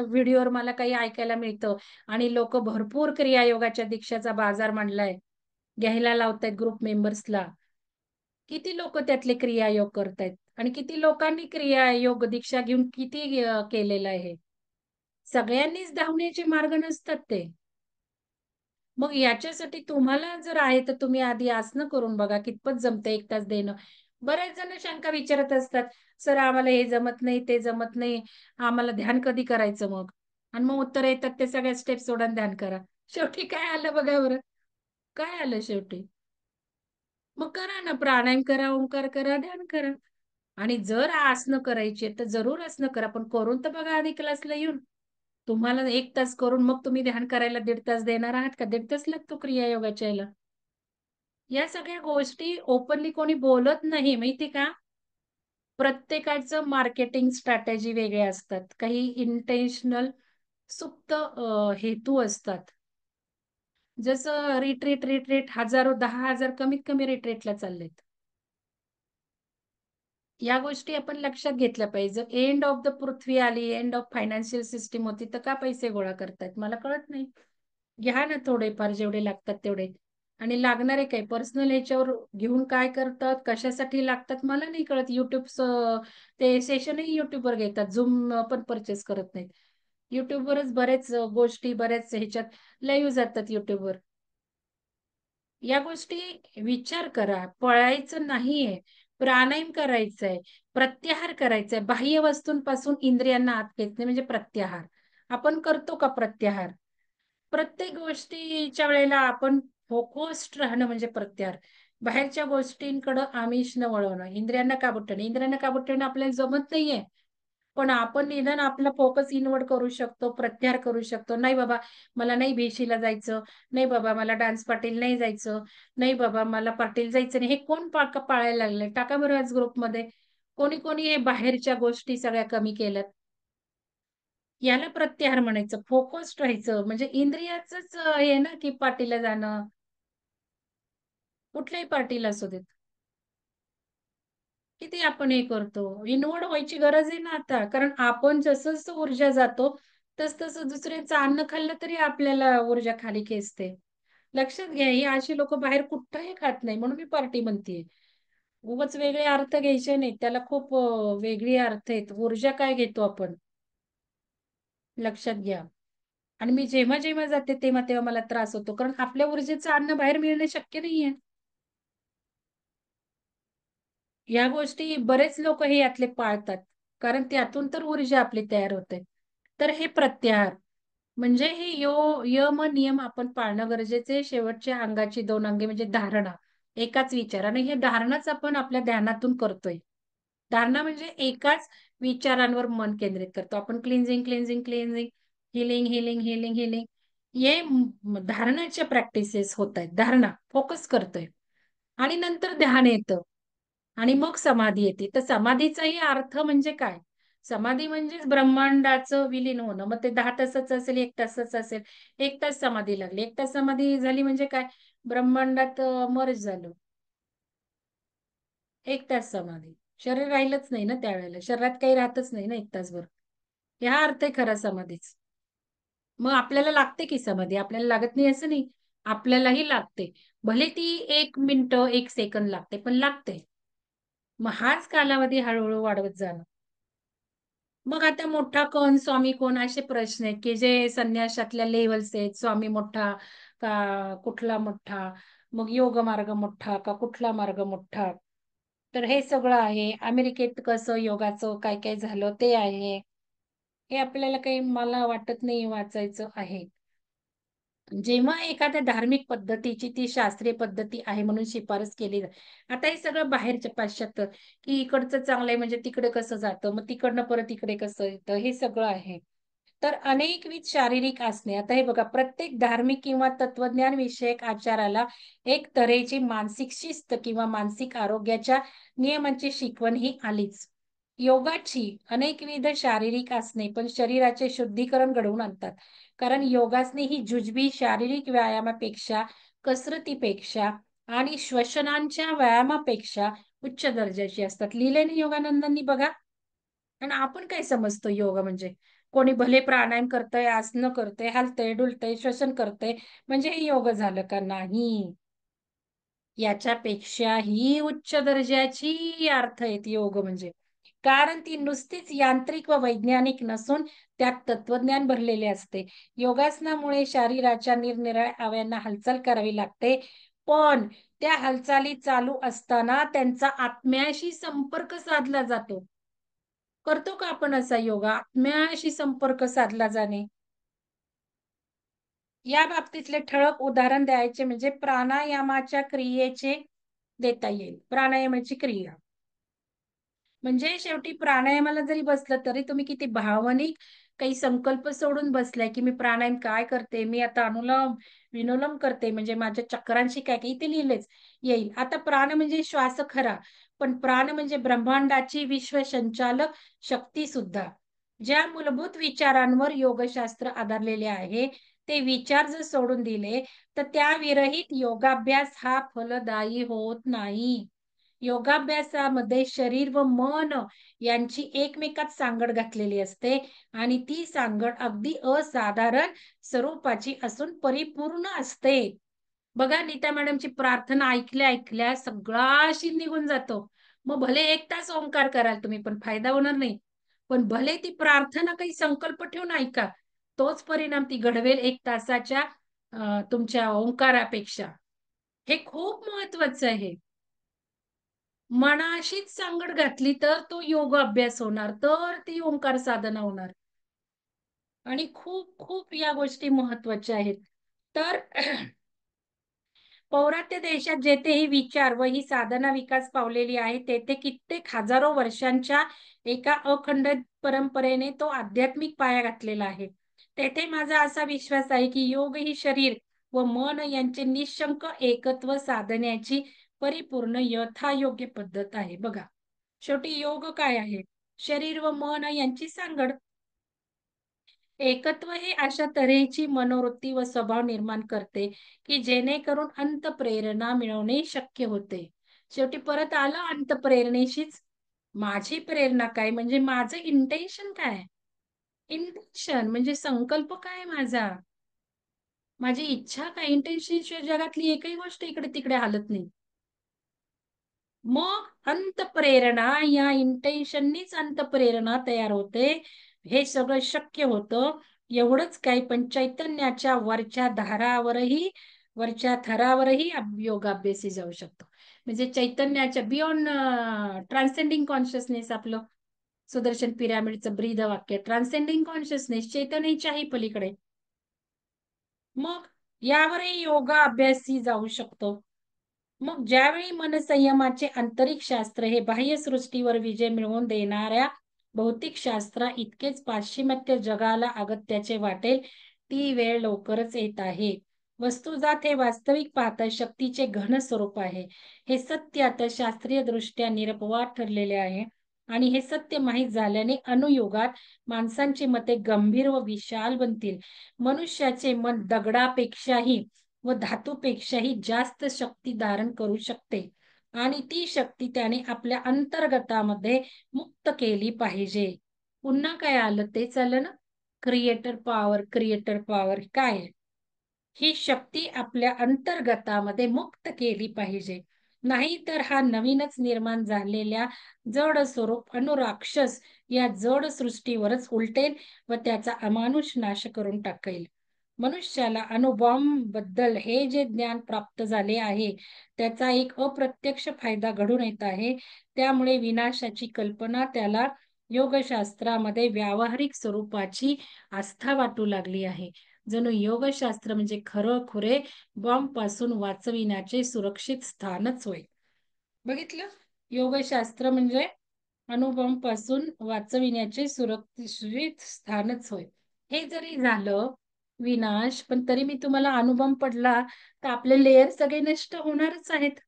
व्हिडिओवर मला काही ऐकायला मिळतं आणि लोकं भरपूर क्रियायोगाच्या दीक्षाचा बाजार मांडलाय. घ्यायला लावतायत ग्रुप मेंबर्सला. किती लोकं त्यातले क्रियायोग करतायत आणि किती लोकांनी क्रियायोग दीक्षा घेऊन किती केलेलं आहे. सगळ्यांनीच धावण्याचे मार्ग नसतात ते. मग याच्यासाठी तुम्हाला जर आहे तर तुम्ही आधी आसनं करून बघा कितपत जमतं 1 तास देणं. बरेच जण शंका विचारत असतात, "सर आम्हाला हे जमत नाही, ते जमत नाही. आम्हाला ध्यान कधी करायचं मग?" आणि मग उत्तर येतात ते सगळ्या स्टेप सोडा आणि ध्यान करा. शेवटी काय आलं बघा बरं? काय आलं शेवटी? मग करा ना प्राणायाम करा, ओंकार करा, ध्यान करा. आणि जर आसनं करायची आहेत, तर जरूर आसनं करा. पण करून तर बघा आधी क्लासला येऊन. तुम्हाला 1 तास करून मग तुम्ही ध्यान करायला 1.5 तास देणार आहात का? 1.5 तास लागतो क्रियायोगाच्या याला. या सगळ्या गोष्टी ओपनली कोणी बोलत नाही माहिती का? प्रत्येकाचं मार्केटिंग स्ट्रॅटेजी वेगळे असतात. काही इंटेन्शनल सुप्त हेतू असतात. जसं रिट्रीट हजारो 10,000 कमीत कमी रिट्रीटला चाललेत. या गोष्टी आपण लक्षात घेतल्या पाहिजे. एंड ऑफ द पृथ्वी आली, एंड ऑफ फायनान्शियल सिस्टम होती, तर का पैसे गोळा करतायत? मला कळत नाही. घ्या ना थोडेफार जेवढे लागतात तेवढे. आणि लागणारे काय पर्सनल ह्याच्यावर घेऊन काय करतात, कशासाठी लागतात मला नाही कळत. ते सेशनही YouTubeवर घेतात. Zoom पण परचेस करत नाहीत. YouTubeवरच बरेच गोष्टी बऱ्याच ह्याच्यात लाईव्ह जातात YouTubeवर. या गोष्टी विचार करा. पळायचं नाहीये. प्राणायाम करायचंय, प्रत्याहार करायचाय. बाह्य वस्तूंपासून इंद्रियांना आत खेचणे म्हणजे प्रत्याहार. आपण करतो का प्रत्याहार? प्रत्येक गोष्टीच्या वेळेला आपण फोकस्ड राहणं म्हणजे प्रत्याहार. बाहेरच्या गोष्टींकडे आमिष न वळवणं, इंद्रियांना काबूत ठेवणं. इंद्रियांना काबूत ठेवणं आपल्याला जमत नाहीये. पण आपण निदान आपला फोकस इनवर्ड करू शकतो, प्रत्याहार करू शकतो. नाही बाबा, मला नाही भेशीला जायचं. नाही बाबा, मला डान्स पार्टीला नाही जायचं. नाही बाबा, मला पार्टीला जायचं नाही. हे कोण पाळायला लागलंय? टाका बरं आज ग्रुपमध्ये. कोणी कोणी हे बाहेरच्या गोष्टी सगळ्या कमी केल्यात. याला प्रत्याहार म्हणायचं. फोकस्ड राहायचं. म्हणजे इंद्रियाचंच हे ना, की पार्टीला जाणं, कुठल्याही पार्टीला असू देत. किती आपण हे करतो. इन्व्हॉल्व व्हायची गरज आहे ना आता. कारण आपण जसं-जसं ऊर्जा जातो, तसं-तसं दुसऱ्यांचं अन्न खाल्लं तरी आपल्याला ऊर्जा खाली खेचते. लक्षात घ्या, ही अशी लोकं बाहेर कुठंही खात नाही. म्हणून मी पार्टी म्हणतीये. उगाच वेगळे अर्थ घ्यायचे नाहीत. त्याला खूप वेगळी अर्थ आहेत. ऊर्जा काय घेतो आपण, लक्षात घ्या. आणि मी जेव्हा-जेव्हा जाते तेव्हा-तेव्हा मला त्रास होतो. कारण आपल्या ऊर्जेचं अन्न बाहेर मिळणं शक्य नाहीये. या गोष्टी बरेच लोक हे यातले पाळतात. कारण त्यातून तर ऊर्जा आपली तयार होते. तर हे प्रत्याहार म्हणजे हे यम, नियम आपण पाळणं गरजेचे आहे. शेवटच्या अंगाची 2 अंगे म्हणजे धारणा. एकाच विचाराने हे धारणाच आपण आपल्या ध्यानातून करतोय. धारणा म्हणजे एकाच विचारांवर मन केंद्रित करतो. आपण cleansing, cleansing, cleansing, healing, healing, healing, healing हे धारणाच्या प्रॅक्टिसेस होतायत. धारणा, फोकस करतोय आणि नंतर ध्यान येतं. आणि मग समाधी येते. तर समाधीचाही अर्थ म्हणजे काय? समाधी म्हणजेच ब्रह्मांडाचं विलीन होणं. मग ते 10 तासाचं असेल, 1 तासाचं असेल. 1 तास समाधी लागली. 1 तास समाधी झाली म्हणजे काय? ब्रह्मांडात मर्ज झालं. 1 तास समाधी. शरीर राहिलंच नाही ना त्यावेळेला. शरीरात काही राहतच नाही ना 1 तासभर. हा अर्थ आहे खरा समाधीचा. मग आपल्याला लागते की समाधी. आपल्याला लागत नाही असं नाही. आपल्यालाही लागते. भले ती 1 मिनिटं, 1 सेकंद लागते, पण लागते. मग हाच कालावधी हळू वाढवत जाणं. मग आता मोठा कोण, स्वामी कोण असे प्रश्न आहेत, की जे संन्यासातल्या लेव्हल्स आहेत. स्वामी मोठा का कुठला मोठा? मग योग मार्ग मोठा का कुठला मार्ग मोठा? तर हे सगळं आहे. अमेरिकेत कसं योगाचं काय-काय झालं ते आहे. हे आपल्याला काही मला वाटत नाही वाचायचं आहे. जेव्हा एखाद्या धार्मिक पद्धतीची ती शास्त्रीय पद्धती आहे म्हणून शिफारस केली जाते. आता हे सगळं बाहेरच्या पाश्चात्य, की इकडचं चांगलं आहे म्हणजे तिकडे कसं जातं, मग तिकडनं परत इकडे कसं येतं, हे सगळं आहे. तर अनेकविध शारीरिक आसने. आता हे बघा, प्रत्येक धार्मिक किंवा तत्वज्ञान विषयक आचाराला एक तऱ्हेची मानसिक शिस्त किंवा मानसिक आरोग्याच्या नियमांची शिकवण ही आलीच. योगाची अनेकविध शारीरिक आसने पण शरीराचे शुद्धीकरण घडवून आणतात. कारण योगासने ही जुजबी शारीरिक व्यायामापेक्षा, कसरतीपेक्षा आणि श्वसनांच्या व्यायामापेक्षा उच्च दर्जाची असतात. लिहिलंय ना योगानंदांनी बघा. आणि आपण काय समजतो योगा म्हणजे? कोणी भले प्राणायाम करतंय, आसनं करतंय, हलतंय, डुलतंय, श्वसन करतंय म्हणजे हे योग झालं का? नाही. याच्यापेक्षाही उच्च दर्जाची अर्थ आहेत योग म्हणजे. कारण ती नुसतीच यांत्रिक व वैज्ञानिक नसून त्यात तत्वज्ञान भरलेले असते. योगासनामुळे शरीराच्या निरनिराळ्या अवयवांना हालचाल करावी लागते. पण त्या हालचाली चालू असताना त्यांचा आत्म्याशी संपर्क साधला जातो. करतो का आपण असा योगा? आत्म्याशी संपर्क साधला जाणे. या बाबतीतले ठळक उदाहरण द्यायचे म्हणजे प्राणायामाच्या क्रियेचे देता येईल. प्राणायामाची क्रिया. म्हणजे शेवटी प्राणायामाला जरी बसलं तरी तुम्ही किती भावनिक काही संकल्प सोडून बसलाय, की मी प्राणायाम काय करते, मी आता अनुलोम विलोम करते म्हणजे माझ्या चक्रांशी काय काय इथे लिहिलेच येईल. आता प्राण म्हणजे श्वास खरा, पण प्राण म्हणजे ब्रह्मांडाची विश्वसंचालक शक्ती सुद्धा. ज्या मूलभूत विचारांवर योगशास्त्र आधारलेले आहे, ते विचार जर सोडून दिले, तर त्या विरहित योगाभ्यास हा फलदायी होत नाही. योगाभ्यासामध्ये शरीर व मन यांची एकमेकात सांगड घातलेली असते आणि ती सांगड अगदी असाधारण स्वरूपाची असून परिपूर्ण असते. बघा नीता मॅडमची प्रार्थना ऐकल्या-ऐकल्या सगळा शीण निघून जातो. मग भले 1 तास ओंकार कराल तुम्ही, पण फायदा होणार नाही. पण भले ती प्रार्थना काही संकल्प ठेवून ऐका. तोच परिणाम ती घडवेल 1 तासाच्या तुमच्या ओंकारापेक्षा. हे खूप महत्वाचं आहे. मनाशीच सांगड घातली तर तो योग अभ्यास होणार, तर ती ओंकार साधना होणार. आणि खूप खूप या गोष्टी महत्वाच्या आहेत. तर पौरात्य देशात जेथे ही विचार व ही साधना विकास पावलेली आहे, तेथे कित्येक हजारो वर्षांच्या एका अखंड परंपरेने तो आध्यात्मिक पाया घातलेला आहे. तेथे माझा असा विश्वास आहे की योग ही शरीर व मन यांचे निशंक एकत्व साधण्याची परिपूर्ण यथायोग्य पद्धत आहे. बघा, शेवटी योग काय आहे? शरीर व मन यांची सांगड. एकत्व हे अशा तऱ्हेची मनोवृत्ती व स्वभाव निर्माण करते की जेणेकरून अंतप्रेरणा मिळवणे शक्य होते. शेवटी परत आलं अंतप्रेरणेशीच. माझी प्रेरणा काय म्हणजे माझं इंटेन्शन काय? इंटेन्शन म्हणजे संकल्प काय माझा? माझी इच्छा काय? इंटेन्शनशिवाय जगातली एकही गोष्ट इकडे तिकडे हालत नाही. मग अंतप्रेरणा या इंटेन्शननीच अंतप्रेरणा तयार होते. हे सगळं शक्य होतं. एवढंच काय, पण चैतन्याच्या वरच्या थरावरही योगाभ्यासी जाऊ शकतो. म्हणजे चैतन्याच्या बियॉन्ड ट्रान्सेंडिंग कॉन्शियसनेस, आपलं सुदर्शन पिरामिडचं ब्रीद वाक्य, ट्रान्सेंडिंग कॉन्शियसनेस, चैतन्याच्याही पलीकडे. मग यावरही योगा अभ्यासी जाऊ शकतो. मग ज्यावेळी मनसंयमाचे आंतरिक शास्त्र हे बाह्य सृष्टीवर विजय मिळवून देणाऱ्या भौतिक शास्त्रा इतकेच पाश्चिमात्य जगाला अगत्याचे वाटेल, ती वेळ लवकरच येत आहे. वस्तुजात हे वास्तविक पाहता शक्तीचे घन स्वरूप आहे. हे सत्य आता शास्त्रीय दृष्ट्या निरपवाद ठरलेले आहे. आणि हे सत्य माहीत झाल्याने अनुयुगात माणसांची मते गंभीर व विशाल बनतील. मनुष्याचे मन दगडापेक्षाही व धातूपेक्षाही जास्त शक्ती धारण करू शकते आणि ती शक्ती त्याने आपल्या अंतर्गतामध्ये मुक्त केली पाहिजे. पुन्हा काय आलं? तेच आलं ना, क्रिएटर पॉवर. क्रिएटर पॉवर काय आहे? ही शक्ती आपल्या अंतर्गतामध्ये मुक्त केली पाहिजे. नाही तर हा नवीनच निर्माण झालेल्या जड स्वरूप अनुराक्षस या जड सृष्टीवरच उलटेल व त्याचा अमानुष नाश करून टाकेल. मनुष्याला अणुबॉम्ब बद्दल हे जे ज्ञान प्राप्त झाले आहे, त्याचा एक अप्रत्यक्ष फायदा घडून येत आहे. त्यामुळे विनाशाची कल्पना त्याला योगशास्त्रामध्ये व्यावहारिक स्वरूपाची आस्था वाटू लागली आहे. जणू योगशास्त्र म्हणजे खरोखरे बॉम्ब पासून वाचविण्याचे सुरक्षित स्थानच होय. बघितलं? योगशास्त्र म्हणजे अणुबॉम्ब पासून वाचविण्याचे सुरक्षित स्थानच होय. हे जरी झालं विनाश, पण तरी मी तुम्हाला अणुबॉम्ब पडला तर आपले लेयर सगळे नष्ट होणारच आहेत.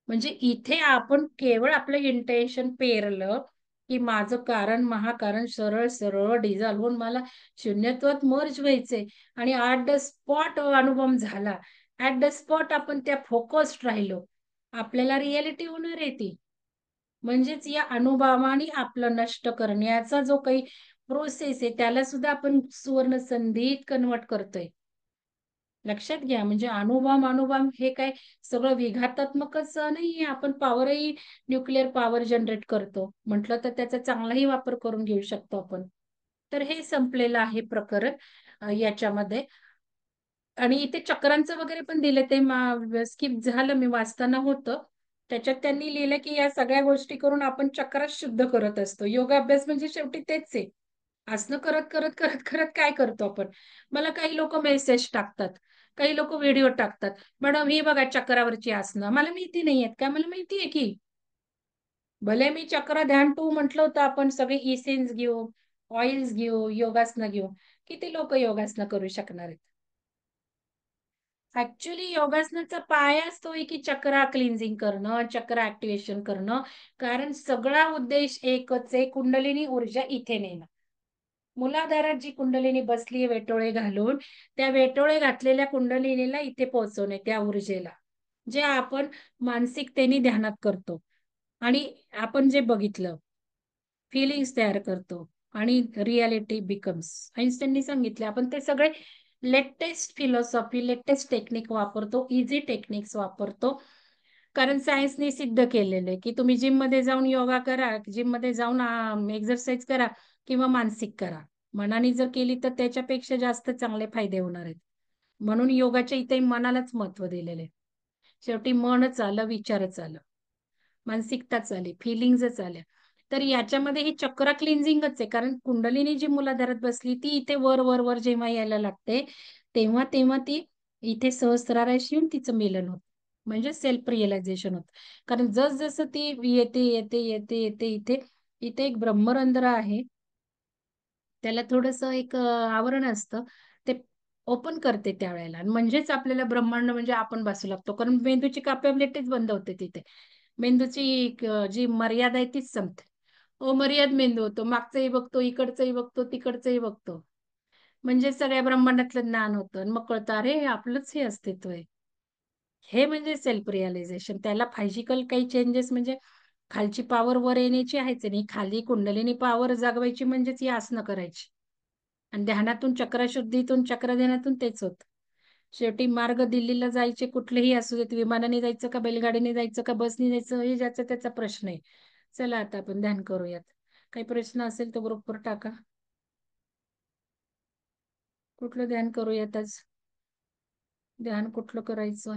म्हणजे इथे आपण केवळ आपलं इंटेन्शन पेरलं की माझं कारण महाकारण सरळ सरळ डिझॉल्व्ह होऊन मला शून्यत्वात मर्ज व्हायचे आणि ऍट द स्पॉट अनुभव झाला. ऍट द स्पॉट आपण त्या फोकस्ड राहिलो, आपल्याला रियालिटी होणार आहे ती. म्हणजेच या अनुभवाने आपलं नष्ट करण्याचा जो काही प्रोसेस आहे त्याला सुद्धा आपण सुवर्ण संधीत कन्वर्ट करतोय. लक्षात घ्या. म्हणजे अणुबॉम्ब हे काय सगळं विघातात्मकच नाहीये. आपण पॉवरही न्यूक्लिअर पॉवर जनरेट करतो म्हटलं तर त्याचा चांगलाही वापर करून घेऊ शकतो आपण. तर हे संपलेलं आहे प्रकरण याच्यामध्ये. आणि इथे चक्रांचं वगैरे पण दिलं, ते स्किप झालं, मी वाचताना होतं. त्याच्यात त्यांनी लिहिलं की या सगळ्या गोष्टी करून आपण चक्रच शुद्ध करत असतो. योगाभ्यास म्हणजे शेवटी तेच आहे. असं करत करत करत करत काय करतो आपण? मला काही लोक मेसेज टाकतात, काही लोक व्हिडिओ टाकतात, मॅडम ही बघा चक्रावरची आसनं. मला माहिती नाहीयेत का? मला माहितीये की. भले मी चक्र ध्यान 2 म्हटलं होतं, आपण सगळे इसेन्स घेऊ, ऑइल्स घेऊ, योगासनं घेऊ. किती लोक योगासनं करू शकणार आहेत? ऍक्च्युली योगासनाचा पायाच तो आहे की चक्रा क्लिन्झिंग करणं, चक्र ऍक्टिव्हेशन करणं. कारण सगळा उद्देश एकच आहे, कुंडलिनी ऊर्जा इथे नेणं. मुलाधारात जी कुंडलिनी बसली वेटोळे घालून, त्या वेटोळे घातलेल्या कुंडलिनीला इथे पोहोचवणे, त्या ऊर्जेला, जे आपण मानसिकतेने ध्यानात करतो. आणि आपण जे बघितलं, फिलिंग्स तयार करतो आणि रियालिटी बिकम्स. आईन्स्टाईननी सांगितले, आपण ते सगळे लेटेस्ट फिलॉसॉफी, लेटेस्ट टेक्निक वापरतो, इझी टेक्निक्स वापरतो. कारण सायन्सने सिद्ध केलेलं आहे की तुम्ही जिम मध्ये जाऊन योगा करा, जिम मध्ये जाऊन एक्सरसाइज करा किंवा मानसिक करा. मनाने जर केली तर त्याच्यापेक्षा जास्त चांगले फायदे होणार आहेत. म्हणून योगाच्या इथे मनालाच महत्व दिलेले. शेवटी मनच आलं, विचारच आलं, मानसिकताच आली, फिलिंग्सच आल्या. तर याच्यामध्ये ही चक्र क्लिन्झिंगच आहे, कारण कुंडलिनी जी मूलाधारात बसली ती इथे वर वर वर जेव्हा यायला लागते, तेव्हा तेव्हा ती इथे सहस्त्राराशी येऊन तिचं मिलन होतं, म्हणजे सेल्फ रिअलायझेशन होतं. कारण जसं ती येते येते येते येते इथे, इथे एक ब्रह्मरंध्र आहे, त्याला थोडस एक आवरण असतं, ते ओपन करते त्यावेळेला, आणि म्हणजेच आपल्याला ब्रह्मांड म्हणजे आपण बसू लागतो, कारण मेंदूची कॅपॅबिलिटीच बंद होते तिथे. मेंदूची जी मर्यादा आहे तीच संपते. अमर्याद मेंदू होतो, मागचंही बघतो, इकडचंही बघतो, तिकडचंही बघतो, म्हणजे सगळ्या ब्रह्मांडातलं ज्ञान होतं, आणि मग कळतं अरे हे आपलंच हे अस्तित्व आहे. हे म्हणजे सेल्फ रिअलायझेशन. त्याला फिजिकल काही चेंजेस म्हणजे खालची पावर वर येण्याची आहेच नाही, खाली कुंडलिनी पावर जागवायची म्हणजेच ही आसनं करायची, आणि ध्यानातून चक्रशुद्धीतून चक्रध्यानातून तेच होत. शेवटी मार्ग दिल्लीला जायचे कुठलेही असू देत, विमानाने जायचं का बैलगाडीने जायचं का बसने जायचं, हे ज्याचा त्याचा प्रश्न आहे. चला आता आपण ध्यान करूयात. काही प्रश्न असेल तर ग्रुपवर टाका. कुठलं ध्यान करूयात आज? ध्यान कुठलं करायचं?